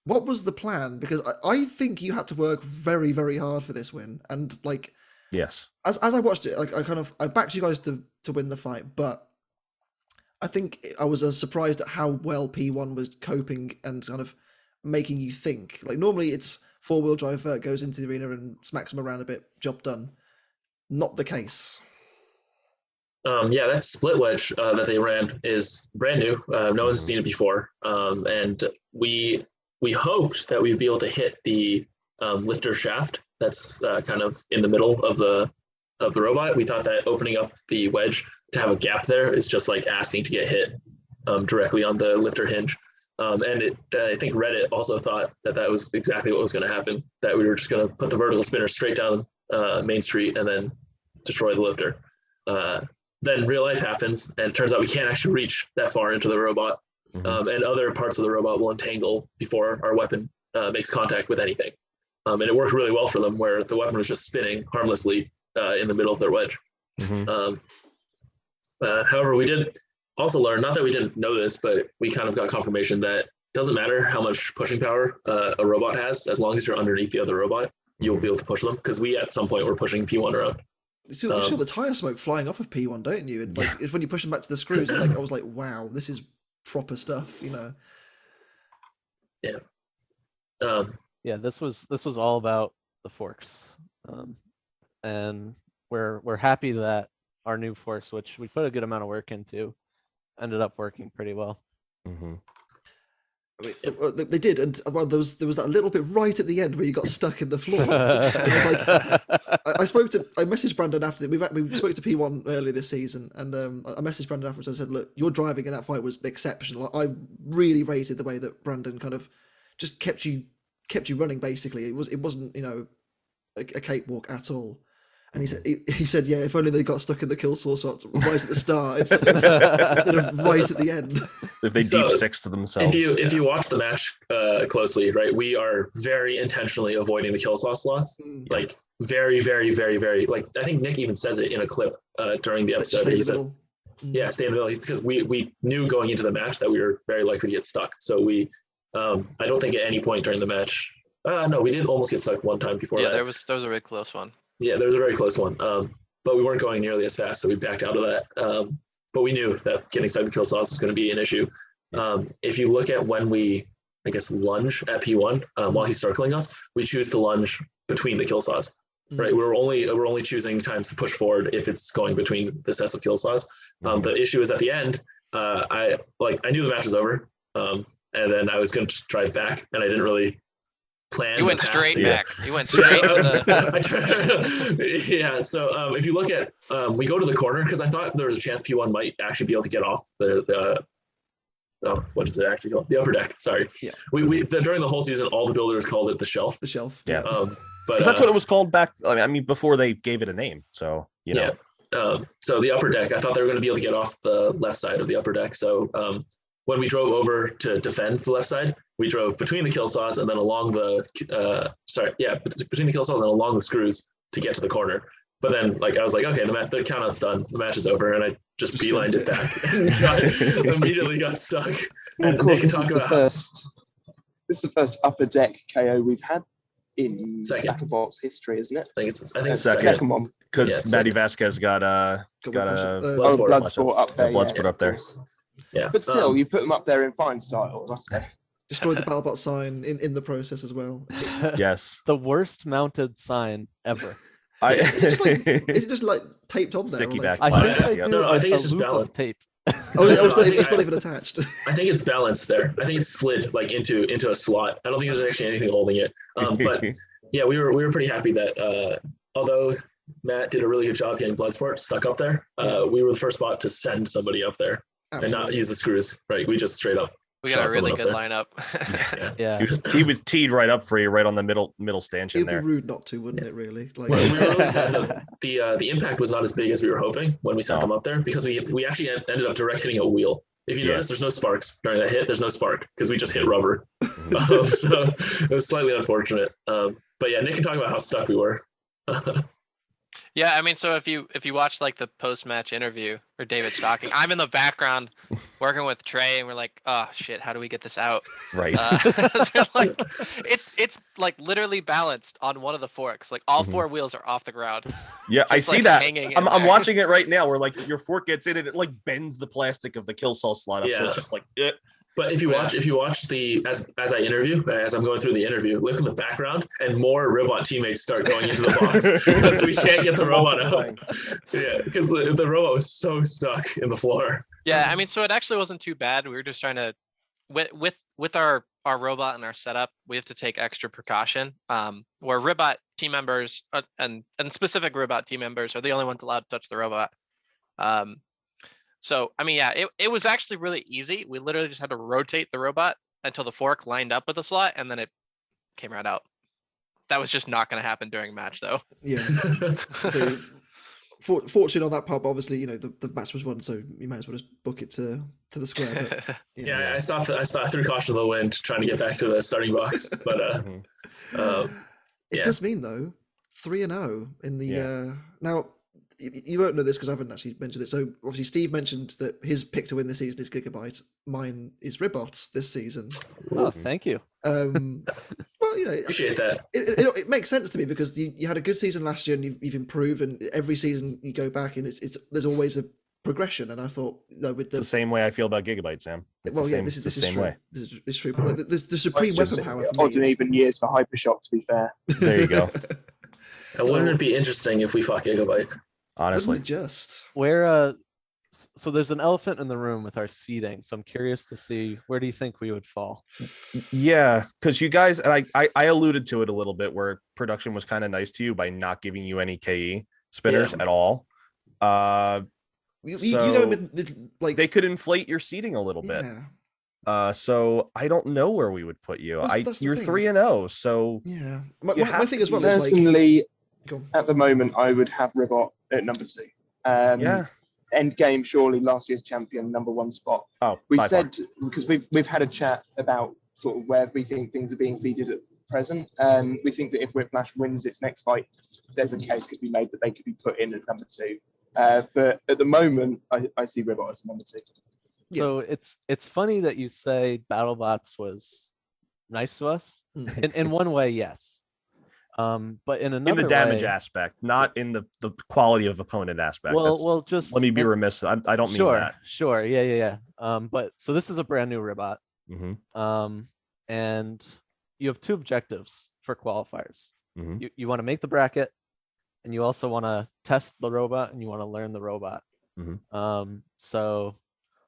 What was the plan? Because I think you had to work very, very hard for this win. And like, Yes. as I watched it, like I backed you guys to win the fight, but I think I was surprised at how well P1 was coping and kind of making you think. Like normally it's 4-wheel drive Vert goes into the arena and smacks them around a bit, job done. Not the case. Yeah, that split wedge that they ran is brand new. No one's seen it before, and we hoped that we'd be able to hit the lifter shaft that's kind of in the middle of the robot. We thought that opening up the wedge to have a gap there is just like asking to get hit directly on the lifter hinge. And I think Reddit also thought that was exactly what was going to happen. That we were just going to put the vertical spinner straight down Main Street and then destroy the lifter. Then real life happens, and it turns out we can't actually reach that far into the robot, and other parts of the robot will entangle before our weapon makes contact with anything. And it worked really well for them, where the weapon was just spinning harmlessly in the middle of their wedge. However, we did also learn, not that we didn't know this, but we kind of got confirmation that it doesn't matter how much pushing power a robot has, as long as you're underneath the other robot, you'll be able to push them. Because we at some point were pushing P1 around. You saw the tire smoke flying off of P1, don't you? And, like it's when you push them back to the screws. Like I was like, wow, this is proper stuff, Yeah. Yeah, this was all about the forks, and we're happy that our new forks, which we put a good amount of work into, ended up working pretty well. I mean, they did, and well, there was that little bit right at the end where you got stuck in the floor. And I was like, I messaged Brandon after we spoke to P1 earlier this season, and I messaged Brandon afterwards. I said, look, your driving in that fight was exceptional. I really rated the way that Brandon kind of just kept you running. Basically, it wasn't a cakewalk at all. And he said, yeah, if only they got stuck in the kill source right at the start instead of right at the end. If they deep six to themselves. If you watch the match closely, right, we are very intentionally avoiding the kill saw slots. Like very, very, very, very. Like I think Nick even says it in a clip during the episode. Stay in He the says, middle. "Yeah, stay in the middle." Because we knew going into the match that we were very likely to get stuck. So we, I don't think at any point during the match. No, we did almost get stuck one time before that. Yeah, there was a really close one. Yeah, there was a very close one, but we weren't going nearly as fast, so we backed out of that. But we knew that getting stuck to kill saws was going to be an issue. If you look at when we, I guess, lunge at P1 while he's circling us, we choose to lunge between the kill saws. Right, we're only choosing times to push forward if it's going between the sets of kill saws. The issue is at the end. I knew the match was over, and then I was going to drive back, and I didn't really plan. You went straight back. You went straight to the. Yeah. So if you look at, we go to the corner because I thought there was a chance P1 might actually be able to get off the what is it actually called? The upper deck. Sorry. Yeah. During the whole season, all the builders called it the shelf. The shelf. Yeah. But Because that's what it was called back. I mean, before they gave it a name. So you know. Yeah. So the upper deck, I thought they were going to be able to get off the left side of the upper deck. So when we drove over to defend the left side, we drove between the kill saws and then along the between the kill saws and along the screws to get to the corner. But then, like, I was like, okay, the countdout's done, the match is over, and I just beelined it back and immediately got stuck. And of course, this is the first upper deck KO we've had in BattleBots history, isn't it? I think it's second one. Because Matty Vasquez got a Bloodsport up there. Bloodsport up there. Yeah, but still, you put them up there in fine style, I must say. Destroyed the BattleBot sign in the process as well. Yes. The worst mounted sign ever. Is it just like taped on there? Sticky back. I think I do. I think it's just loop of balanced. tape. It's not even attached. I think it's balanced there. I think it's slid like into a slot. I don't think there's actually anything holding it. But yeah, we were pretty happy that although Matt did a really good job getting Bloodsport stuck up there, we were the first bot to send somebody up there and not use the screws. Right, we just straight up. We got a really good lineup. Yeah. He was teed right up for you, right on the middle stanchion there. It'd be rude not to, wouldn't it? Really. Like we were really sad that the impact was not as big as we were hoping when we sent them up there because we actually ended up direct hitting a wheel. If you notice, there's no sparks during that hit. There's no spark because we just hit rubber. So it was slightly unfortunate. But yeah, Nick can talk about how stuck we were. Yeah, I mean, so if you watch like the post-match interview or David talking, I'm in the background working with Trey, and we're like, oh shit, how do we get this out? Right. So like, it's like literally balanced on one of the forks. Like all four wheels are off the ground. Yeah, I see that. I'm there. watching it right now. Where like your fork gets in and it like bends the plastic of the kill saw slot up. So it's just like it. But if you watch the as I interview, as I'm going through the interview, look in the background, and more Ribbot teammates start going into the box because we can't get the robot out. Yeah, because the robot was so stuck in the floor. Yeah, I mean, so it actually wasn't too bad. We were just trying to, with our robot and our setup, we have to take extra precaution. Where Ribbot team members and specific Ribbot team members are the only ones allowed to touch the robot. So, I mean, yeah, it was actually really easy. We literally just had to rotate the robot until the fork lined up with the slot, and then it came right out. That was just not going to happen during a match, though. Yeah. So, fortunate on that part, but obviously, you know, the match was won, so you might as well just book it to the square. But, yeah, I stopped through caution to the wind, trying to get back to the starting box. But it does mean though 3-0 in the now. You won't know this because I haven't actually mentioned it. So obviously Steve mentioned that his pick to win this season is Gigabyte. Mine is Ribbot this season. Oh, thank you. Well, you know, appreciate that. It makes sense to me because you had a good season last year and you've improved, and every season you go back and it's there's always a progression. And I thought, you know, with the same way I feel about Gigabyte, Sam. It's this is same true. way. This is true. But like, the supreme weapon power. Odd and even years for Hypershock, to be fair. There you go. And wouldn't it be interesting if we fought Gigabyte? Honestly, just where so there's an elephant in the room with our seating, so I'm curious to see where do you think we would fall? Yeah, because you guys, and I alluded to it a little bit where production was kind of nice to you by not giving you any KE spinners at all. You go with like they could inflate your seating a little bit. So I don't know where we would put you. You're 3-0, so yeah. My thing as well is personally, at the moment, I would have Ribbot at number 2. End game, surely last year's champion, number 1 spot. We said because we've had a chat about sort of where we think things are being seeded at present. We think that if Whiplash wins its next fight, there's a case could be made that they could be put in at number 2. But at the moment, I see Ribbot as number 2. Yeah. So it's funny that you say BattleBots was nice to us. In one way, yes. But in another in the damage way, aspect, not in the quality of opponent aspect. Well, just let me be remiss. I don't mean that. Sure, yeah. But so this is a brand new Ribbot. And you have 2 objectives for qualifiers. You want to make the bracket, and you also want to test the robot, and you want to learn the robot. So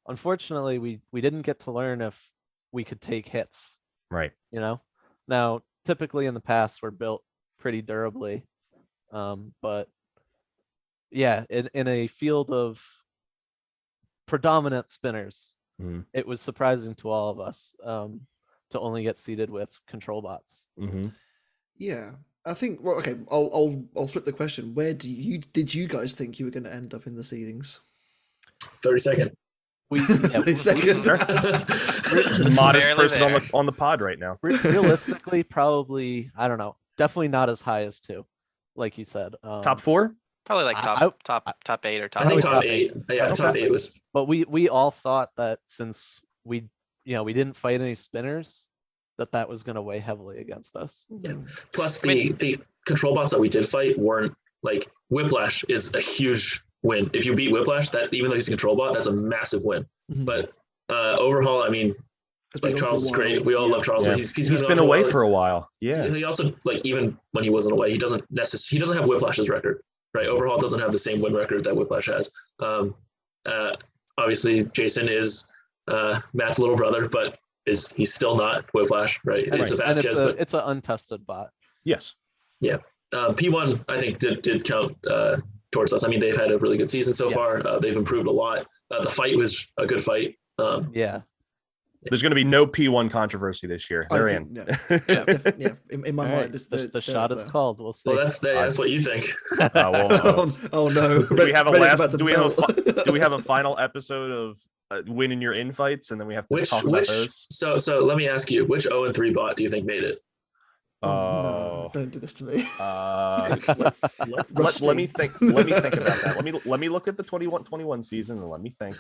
unfortunately, we didn't get to learn if we could take hits. Right. You know, now typically in the past we're built pretty durably, but yeah, in a field of predominant spinners, it was surprising to all of us to only get seeded with control bots. Yeah, I think. Well, okay, I'll flip the question. Where did you guys think you were going to end up in the seedings? 32nd. Second. Modest Barely person there. on the pod right now. Realistically, probably, I don't know. Definitely not as high as 2, like you said. Top 4? Probably like top 8 or top I think 8. top 8. Yeah, top 8 was. But we all thought that since we didn't fight any spinners, that was going to weigh heavily against us. Yeah. Plus the control bots that we did fight weren't like Whiplash is a huge win. If you beat Whiplash, that even though he's a control bot, that's a massive win. But Overhaul, I mean, like Charles is great. We all love Charles. Yeah. But he's been away for a while. Yeah. He also, like, even when he wasn't away, he doesn't have Whiplash's record, right? Overhaul doesn't have the same win record that Whiplash has. Obviously, Jason is Matt's little brother, but he's still not Whiplash, right? And it's a fast chess, but it's an untested bot. Yes. Yeah. P1, I think, did count towards us. I mean, they've had a really good season so far. They've improved a lot. The fight was a good fight. There's going to be no P1 controversy this year. They're in. In my mind, the shot is called. We'll see. Well, that's what you think. Oh no! Do we have Do we have a final episode of winning your infights, and then we have to talk about those? So let me ask you, which 0-3 bot do you think made it? No, don't do this to me. Let me think. Let me think about that. Let me look at the 21 season and let me think.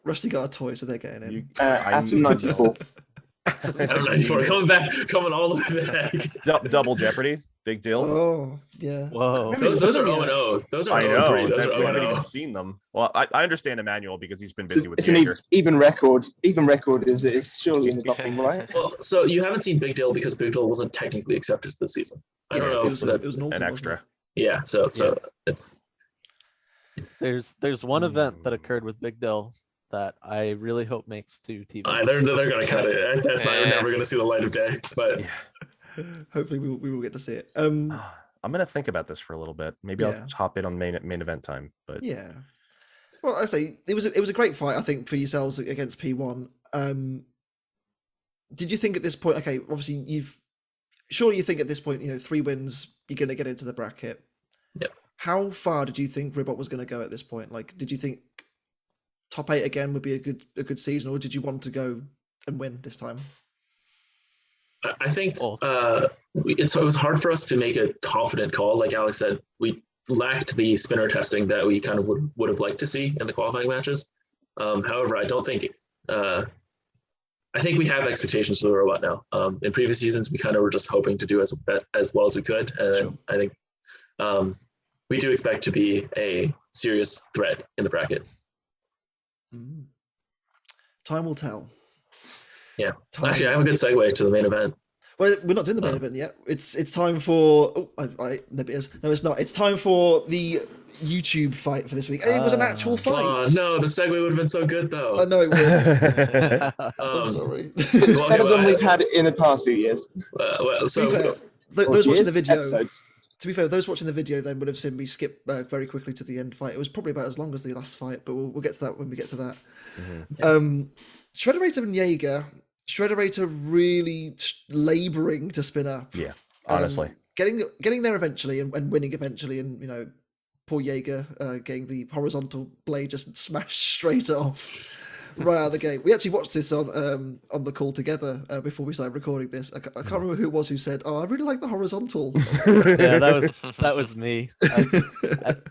Rusty got a toy, so they're getting in. Atom 94. Atom 94, coming all the way back. Double Jeopardy, big deal. Oh yeah. Whoa. Those are 0-0. Those are 0-3. Those are We haven't 0-0. even seen them. Well, I understand Emmanuel because he's been busy with It's an Jaeger. even record. Even record is surely in the offing, right? Well, so you haven't seen Big Deal because Big Deal wasn't technically accepted this season. I don't know if it was an extra. Yeah, so it's There's one event that occurred with Big Dill that I really hope makes to TV. they're gonna cut it. That's not never gonna see the light of day. But hopefully we will get to see it. I'm gonna think about this for a little bit. Maybe I'll just hop in on main event time. But yeah. Well, I say it was a great fight, I think, for yourselves against P1. Did you think at this point? Okay, obviously you think at this point, 3 wins, you're going to get into the bracket. Yep. How far did you think Ribbot was going to go at this point? Like, did you think top 8 again would be a good season, or did you want to go and win this time? I think it was hard for us to make a confident call. Like Alex said, we lacked the spinner testing that we kind of would have liked to see in the qualifying matches. However, I don't think I think we have expectations for the robot now. In previous seasons, we kind of were just hoping to do as well as we could, and I think we do expect to be a serious threat in the bracket. Time will tell. Yeah. Actually, I have a good segue to the main event. Well, we're not doing the main event yet. It's time for. Maybe it is. No, it's not. It's time for the YouTube fight for this week. It was an actual fight. No, the segue would have been so good though. I know it would. I'm sorry. It's better than we've had it in the past few years. Those watching the video. To be fair, those watching the video then would have seen me skip very quickly to the end fight. It was probably about as long as the last fight, but we'll get to that when we get to that. Shrederator and Jaeger. Shrederator really labouring to spin up. Yeah, honestly. Getting there eventually and winning eventually, and poor Jaeger getting the horizontal blade just smashed straight off right out of the gate. We actually watched this on the call together before we started recording this. I can't remember who it was who said, "Oh, I really like the horizontal." Yeah, that was me.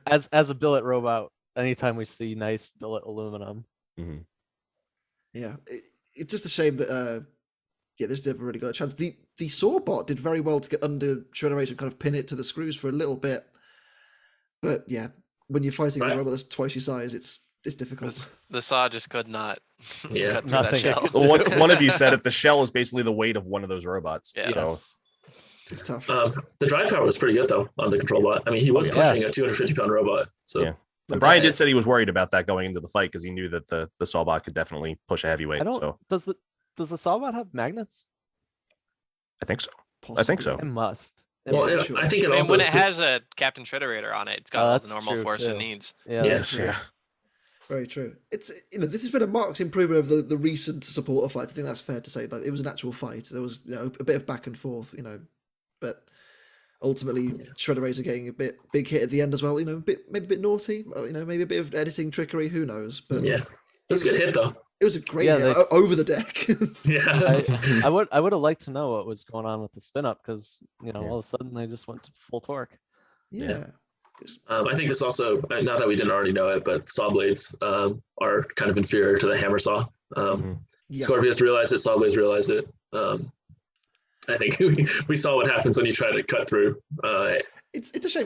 As a billet robot, anytime we see nice billet aluminum. Yeah, it's just a shame that this never really got a chance. The SawBot did very well to get under Shrederator and kind of pin it to the screws for a little bit, but yeah, when you're fighting a robot that's twice your size, it's difficult. The saw just could not. Yeah, cut through that shell. One of you said it. The shell is basically the weight of one of those robots. Yeah. So it's tough. The drive power was pretty good though on the control bot. I mean, he was pushing a 250-pound robot. So yeah. And Brian did say he was worried about that going into the fight because he knew that the SawBot could definitely push a heavyweight. Does the SawBot have magnets? I think so. Possibly. I think so. It must. Well, I think it also when it has a Captain Shrederator on it, it's got all the normal force it needs. Yeah. Very true. It's this has been a marked improvement over the recent supporter fights. I think that's fair to say. Like it was an actual fight. There was a bit of back and forth, but ultimately Shrederator getting a bit big hit at the end as well. Maybe a bit naughty. Maybe a bit of editing trickery. Who knows? But yeah, that's a good hit though. It was a great hit over the deck. Yeah, I would have liked to know what was going on with the spin up because all of a sudden they just went to full torque. Yeah. I think this also, not that we didn't already know it, but SawBlades are kind of inferior to the hammer saw. Scorpius realized it, SawBlades realized it. I think we saw what happens when you try to cut through. It's a shame.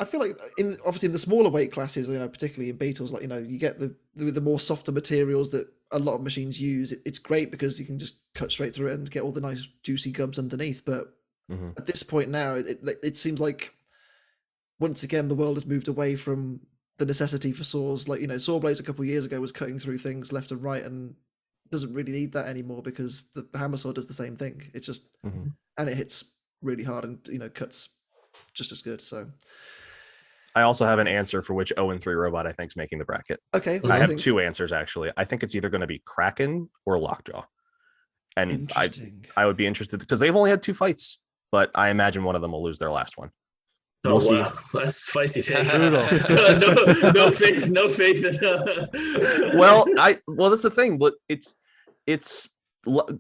I feel like obviously in the smaller weight classes, particularly in Beetles, like you get the more softer materials that a lot of machines use. It's great because you can just cut straight through it and get all the nice juicy gubs underneath. But at this point now, it seems like once again the world has moved away from the necessity for saws. Like SawBlaze a couple of years ago was cutting through things left and right and doesn't really need that anymore because the hammer saw does the same thing. It's just and it hits really hard and cuts just as good. So I also have an answer for which 0-3 robot I think is making the bracket. Okay, I have two answers actually. I think it's either going to be Kraken or Lockjaw, and I would be interested because they've only had 2 fights, but I imagine one of them will lose their last one. We'll see. That's spicy take. no faith in. Well, that's the thing. But it's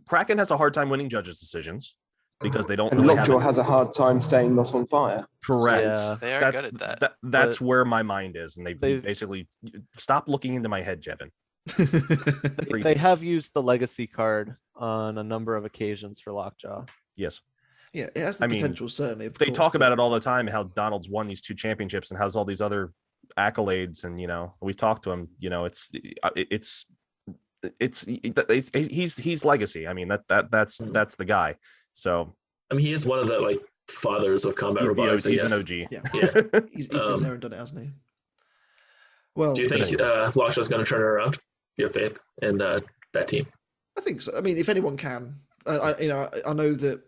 Kraken has a hard time winning judges' decisions because they don't. And Lockjaw has a hard time staying not on fire. Correct. Yeah, they are good at that. That's where my mind is, and they basically stop looking into my head, Jevan. They have used the legacy card on a number of occasions for Lockjaw. Yes. Yeah, it has the potential, certainly. They talk about it all the time, how Donald's won these 2 championships and has all these other accolades, and we've talked to him. He's legacy. I mean that's the guy. So he is one of the fathers of combat robotics. He's an OG. Yeah. He's been there and done it, hasn't he? Well, do you think Lockjaw's going to turn it around? Do you have faith in that team? I think so. I mean, if anyone can, I know that.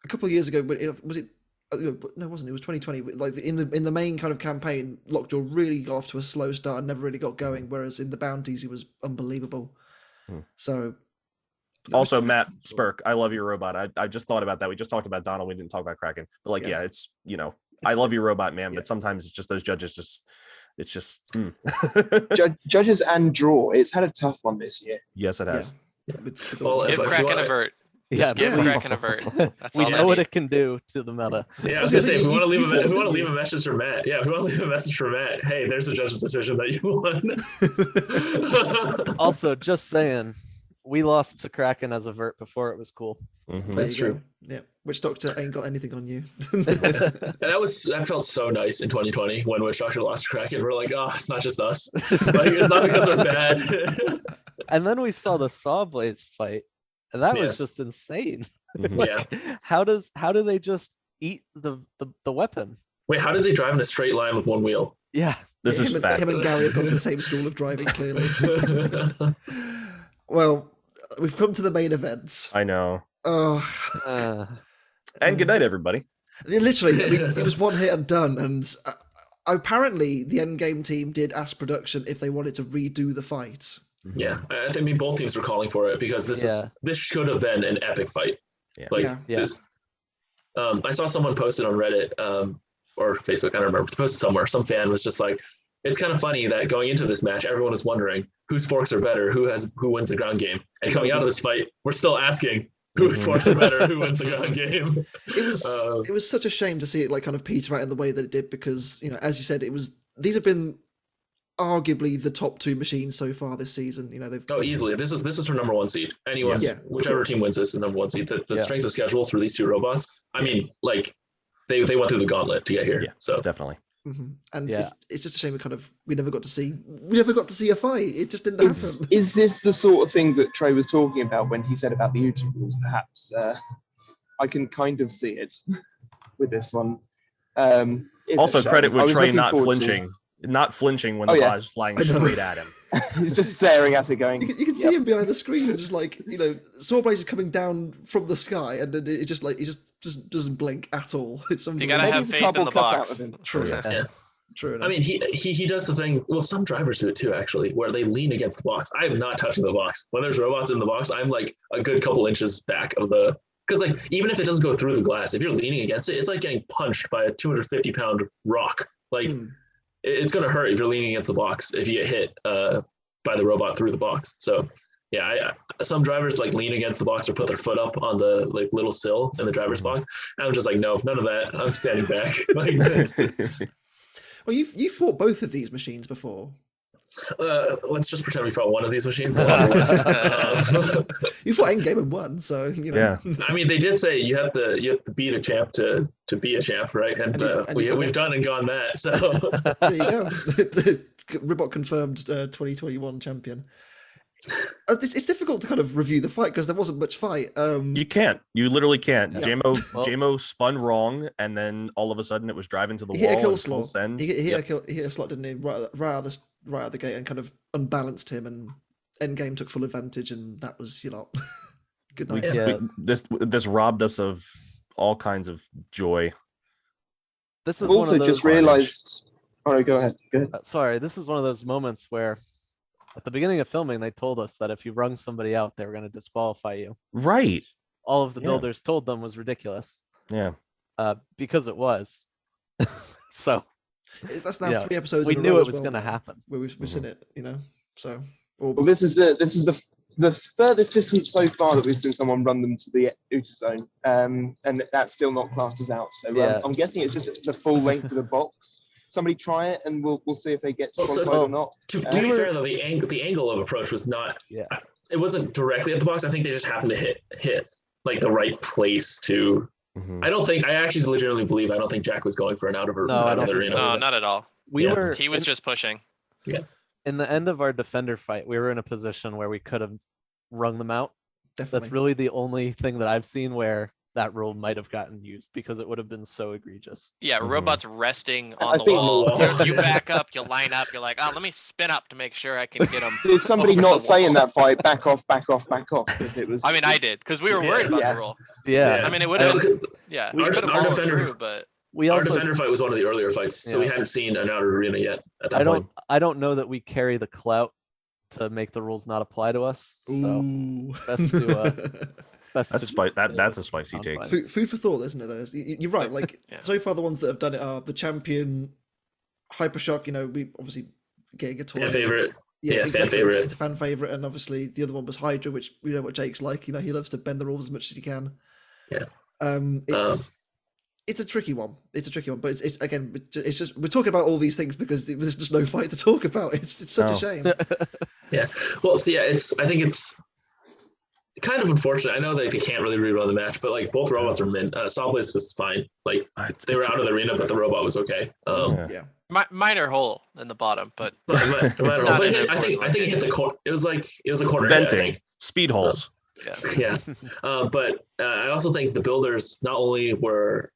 A couple of years ago, was it? No, it wasn't. It was 2020. Like in the main kind of campaign, Lockjaw really got off to a slow start and never really got going. Whereas in the bounties, he was unbelievable. So, also Matt Spurk, I love your robot. I just thought about that. We just talked about Donald. We didn't talk about Kraken, but it's I love your robot, man. But sometimes it's just those judges. It's just judges and draw. It's had a tough one this year. Yes, it has. Yeah. Give Kraken a vert. Yeah, give Kraken a vert. That's we know what it can do to the meta. Yeah, I was gonna say if we want to leave a message for Matt, hey, there's a judge's decision that you won. Also, just saying, we lost to Kraken as a vert before it was cool. That's true. Yeah, Witch Doctor ain't got anything on you. And that felt so nice in 2020 when Witch Doctor lost to Kraken. We're like, oh, it's not just us. It's not because we're bad. And then we saw the SawBlaze fight. And that was just insane. How do they just eat the weapon? Wait, how does he drive in a straight line with one wheel? Yeah. This is fact. Him and Gary have gone to the same school of driving, clearly. Well, we've come to the main events. I know. Oh. And good night, everybody. Literally, it was one hit and done. And apparently, the Endgame team did ask production if they wanted to redo the fight. Yeah, I mean both teams were calling for it because this should have been an epic fight. This, I saw someone posted on Reddit or Facebook, I don't remember, posted somewhere. Some fan was just like, it's kind of funny that going into this match, everyone was wondering whose forks are better, who wins the ground game, and coming out of this fight, we're still asking whose forks are better, who wins the ground game. It was such a shame to see it kind of peter out in the way that it did because as you said, these have been arguably the top 2 machines so far this season. They've easily. This is for number 1 seed. Anyone, whichever team wins this is number 1 seed. The strength of schedules for these 2 robots. I mean, they went through the gauntlet to get here. Yeah, so definitely. And it's just a shame we never got to see a fight. It just didn't happen. Is this the sort of thing that Trey was talking about when he said about the YouTube rules? Perhaps I can kind of see it with this one. Also, credit with Trey not flinching. Not flinching when the ball is flying straight at him. He's just staring at it going. You can see him behind the screen, just SawBlaze is coming down from the sky, and then it just doesn't blink at all. It's you gotta have faith in the box. True. Yeah. True enough. I mean, he does the thing. Well, some drivers do it too, actually, where they lean against the box. I am not touching the box. When there's robots in the box, I'm like a good couple inches back of the. Because like even if it doesn't go through the glass, if you're leaning against it, it's like getting punched by a 250-pound rock. Like it's gonna hurt if you're leaning against the box if you get hit by the robot through the box. So yeah, some drivers like lean against the box or put their foot up on the like little sill in the driver's box. And I'm just like, no, none of that. I'm standing back like this. Well, you fought both of these machines before. Let's just pretend we fought one of these machines. You fought Endgame and won, so you know. Yeah. I mean, they did say you have to beat a champ to be a champ, right? And we've done and gone that. So there you go. Ribbot confirmed 2021 champion. It's difficult to kind of review the fight because there wasn't much fight. You can't. You literally can't. Yeah. JMO spun wrong, and then all of a sudden it was driving to the He hit wall. a kill and slot. full send. He hit a slot, didn't he? Right out of the gate, and kind of unbalanced him, and Endgame took full advantage, and that was good night. This robbed us of all kinds of joy. This is also one of those, just realized. All right, go ahead. sorry, this is one of those moments where at the beginning of filming, they told us that if you rung somebody out, they were going to disqualify you. Right. All of the builders told them was ridiculous. Yeah. Because it was. So that's now 3 episodes. We in a knew row it as was well going to now, happen. where we've seen it, So. Well, this is the furthest distance so far that we've seen someone run them to the outer zone, and that's still not classed as out. So I'm guessing it's just the full length of the box. Somebody try it, and we'll see if they get disqualified or not. To be fair, though, the angle of approach was not. Yeah. It wasn't directly at the box. I think they just happened to hit like the right place to. Mm-hmm. I actually legitimately believe. I don't think Jack was going for an out of the arena. No, not at all. He was just pushing. Yeah. In the end of our defender fight, we were in a position where we could have wrung them out. Definitely. That's really the only thing that I've seen where that rule might have gotten used because it would have been so egregious. Yeah, Mhm. robots resting on the wall. You back up, you line up, you're like, oh, let me spin up to make sure I can get them. Did somebody not say in that fight, back off? Because it was. I mean, I did, because we were worried about the rule. Yeah. I mean, it would have. Yeah, we could have followed defender- through, but Our defender fight was one of the earlier fights, so we hadn't seen an out of arena yet at that point. I don't know that we carry the clout to make the rules not apply to us. So Ooh. best to That's a spicy take. Food for thought, isn't it? Though you're right. Like so far, the ones that have done it are the champion, Hypershock. We obviously Jaeger toy. Fan favorite. Yeah, exactly. Fan favorite. It's a fan favorite, and obviously the other one was Hydra, which we know what Jake's like. He loves to bend the rules as much as he can. Yeah. It's a tricky one. But it's again, it's just we're talking about all these things because there's just no fight to talk about. It's such a shame. Yeah. Well, so yeah, I think it's kind of unfortunate. I know that they can't really rerun the match, but like both robots are mint. SawBlaze was fine. Like they were out of the arena, but the robot was okay. Yeah. Minor hole in the bottom, but I think it hit the corner. It was a corner venting, hit, speed holes. Yeah. But I also think the builders not only were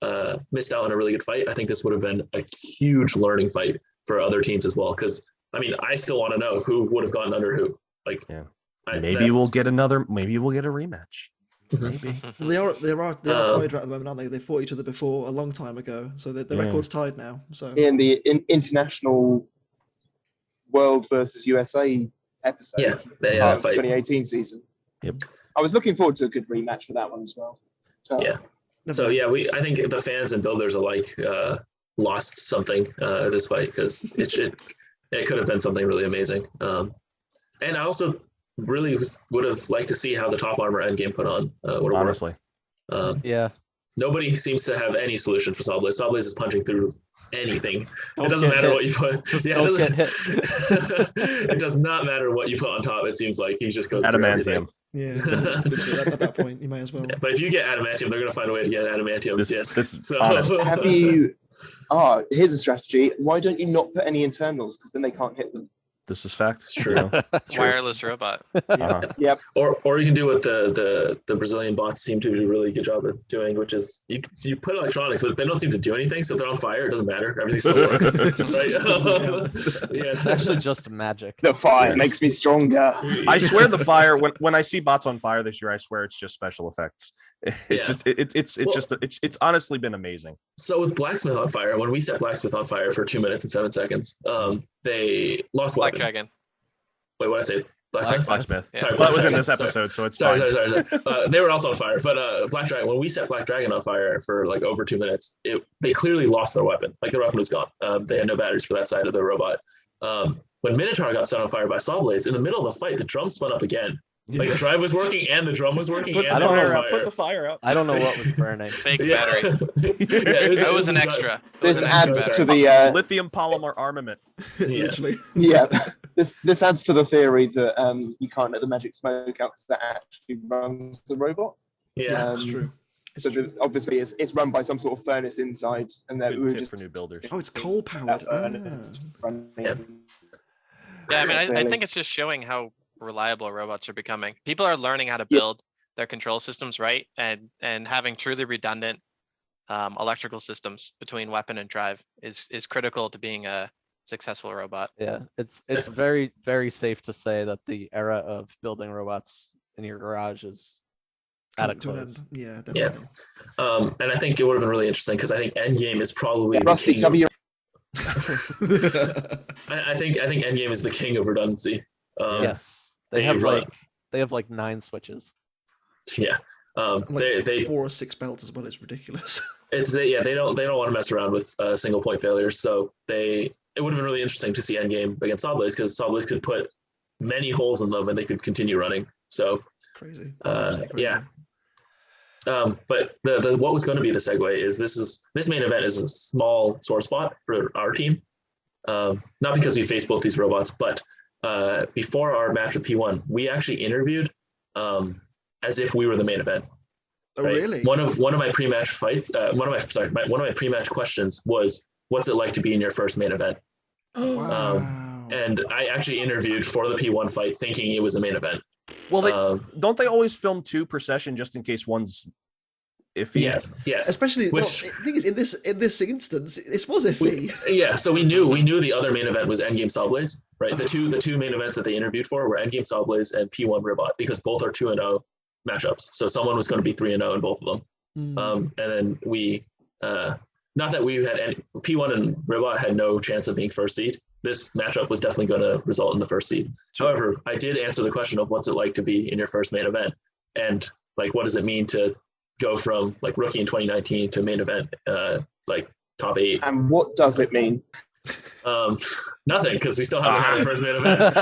missed out on a really good fight. I think this would have been a huge learning fight for other teams as well. Because I mean, I still want to know who would have gotten under who. Like, maybe we'll get a rematch. Maybe. Well, they are tied right at the moment, aren't they? They fought each other before a long time ago, so the record's tied now. So in the international World versus USA episode, they of the 2018 season. Yep. I was looking forward to a good rematch for that one as well. So I think the fans and builders alike lost something this fight because it could have been something really amazing. And I also really would have liked to see how the top armor endgame put on. Honestly. Nobody seems to have any solution for SawBlaze. SawBlaze is punching through anything. It doesn't matter what you put. Don't get hit. It does not matter what you put on top. It seems like he just goes adamantium. Yeah, literally, at that point, you may as well. But if you get adamantium, they're going to find a way to get adamantium. This so, honest. Have you? Here's a strategy. Why don't you not put any internals? Because then they can't hit them. This is fact. It's true. It's true. Wireless robot. Yep. Or you can do what the Brazilian bots seem to do a really good job of doing, which is you put electronics, but they don't seem to do anything. So if they're on fire, it doesn't matter. Everything still works. It's actually just magic. The fire makes me stronger. I swear the fire. When I see bots on fire this year, I swear it's just special effects. It's honestly been amazing. So with Blacksmith on fire, when we set Blacksmith on fire for 2 minutes and 7 seconds, they lost Black weapon. Dragon. Wait, what did I say? Blacksmith. Yeah. Sorry, Well, that was in Dragon. this episode, so it's sorry. fine. They were also on fire, but Black Dragon. When we set Black Dragon on fire for like over 2 minutes, they clearly lost their weapon. Like their weapon was gone. They had no batteries for that side of the robot. When Minotaur got set on fire by SawBlaze, in the middle of the fight, the drum spun up again. Like the drive was working and the drum was working. Put the fire out. I don't know what was burning. Fake battery. That was an extra. This adds to the lithium polymer armament. Literally. Yeah, this adds to the theory that you can't let the magic smoke out because that actually runs the robot. Yeah, That's true. So obviously it's run by some sort of furnace inside, and then we were just for new builders. Oh, it's coal powered. Yeah, I mean, I think it's just showing how reliable robots are becoming. People are learning how to build their control systems right, and having truly redundant electrical systems between weapon and drive is critical to being a successful robot. Yeah, it's very, very safe to say that the era of building robots in your garage is at a close. Yeah, definitely. And I think it would have been really interesting because I think Endgame is probably Rusty, cover your. I think Endgame is the king of redundancy. Yes, they have like 9 switches. Yeah. Like they 4 or 6 belts as well. It's ridiculous. They don't want to mess around with single point failures. So it would have been really interesting to see Endgame against SawBlaze because SawBlaze could put many holes in them and they could continue running. So crazy. Yeah. But the what was going to be the segue is this main event is a small sore spot for our team. Not because we faced both these robots, but before our match with P1, we actually interviewed as if we were the main event. Oh, right? really? One of my pre-match fights, one of my pre-match questions was, "What's it like to be in your first main event?" Wow. And I actually interviewed for the P1 fight, thinking it was a main event. Well, don't they always film 2 per session just in case one's iffy? Yes. Especially, the thing is, in this instance, this was iffy. So we knew the other main event was Endgame SawBlaze, right? The two main events that they interviewed for were Endgame SawBlaze and P1 Ribbot because both are 2-0 matchups. So someone was going to be 3-0 in both of them. And then we, not that we had any, P1 and Ribbot had no chance of being first seed. This matchup was definitely going to result in the first seed. Sure. However, I did answer the question of what's it like to be in your first main event, and like what does it mean to go from like rookie in 2019 to main event, like top 8. And what does it mean? Nothing, because we still haven't had a first main event.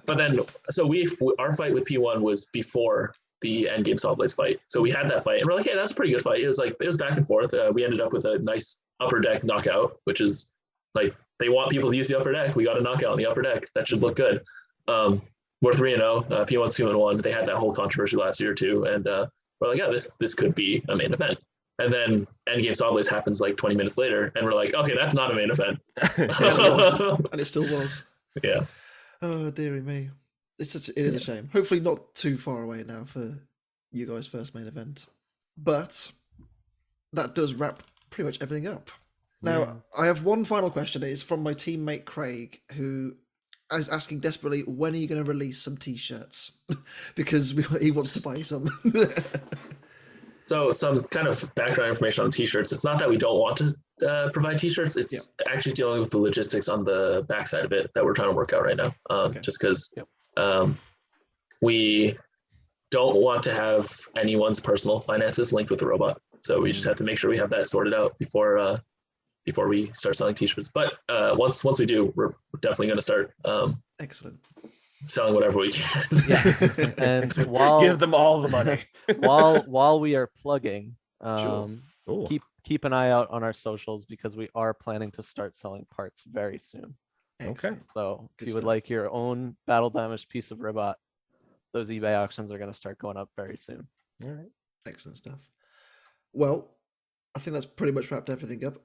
But then, so our fight with P1 was before the Endgame SawBlaze fight. So we had that fight, and we're like, hey, that's a pretty good fight. It was back and forth. We ended up with a nice upper deck knockout, which is like they want people to use the upper deck. We got a knockout on the upper deck. That should look good. We're 3-0. P1's 2-1. They had that whole controversy last year too, and we're like, yeah, this could be a main event. And then Endgame SawBlaze happens like 20 minutes later, and we're like, okay, that's not a main event. And it still was. Yeah. Oh, dearie me. It is a shame. Hopefully not too far away now for you guys' first main event. But that does wrap pretty much everything up. Now, I have one final question. It's from my teammate Craig, who is asking desperately, when are you going to release some t-shirts? Because he wants to buy some. So some kind of background information on t-shirts. It's not that we don't want to provide t-shirts. It's actually dealing with the logistics on the backside of it that we're trying to work out right now. Just because we don't want to have anyone's personal finances linked with the robot. So we just have to make sure we have that sorted out before we start selling t-shirts. But once we do, we're definitely going to start excellent selling whatever we can. Yeah. And while give them all the money. while we are plugging, Sure. keep an eye out on our socials because we are planning to start selling parts very soon. Excellent. So if Good you would stuff. like your own battle damaged piece of Ribbot, those eBay auctions are going to start going up very soon. All right. Excellent stuff. Well, I think that's pretty much wrapped everything up.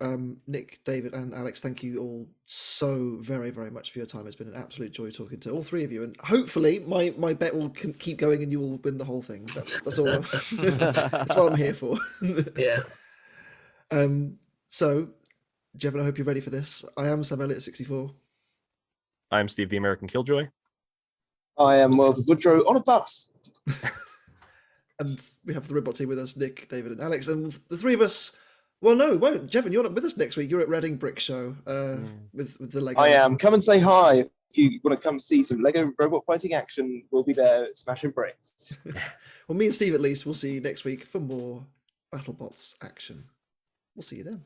Nick, David, and Alex, thank you all so very, very much for your time. It's been an absolute joy talking to all 3 of you, and hopefully my bet will keep going and you will win the whole thing. That's all. That's what I'm here for. Yeah. So, Jevan, I hope you're ready for this. I am Sam Elliott 64. I'm Steve, the American Killjoy. I am World of Woodrow on a bus. And we have the Ribbot team with us, Nick, David, and Alex. And the three of us, well, no, we won't. Jevan, you're not with us next week. You're at Reading Brick Show with the Lego. I am. Come and say hi. If you want to come see some Lego robot fighting action, we'll be there smashing bricks. Well, me and Steve, at least, we'll see you next week for more BattleBots action. We'll see you then.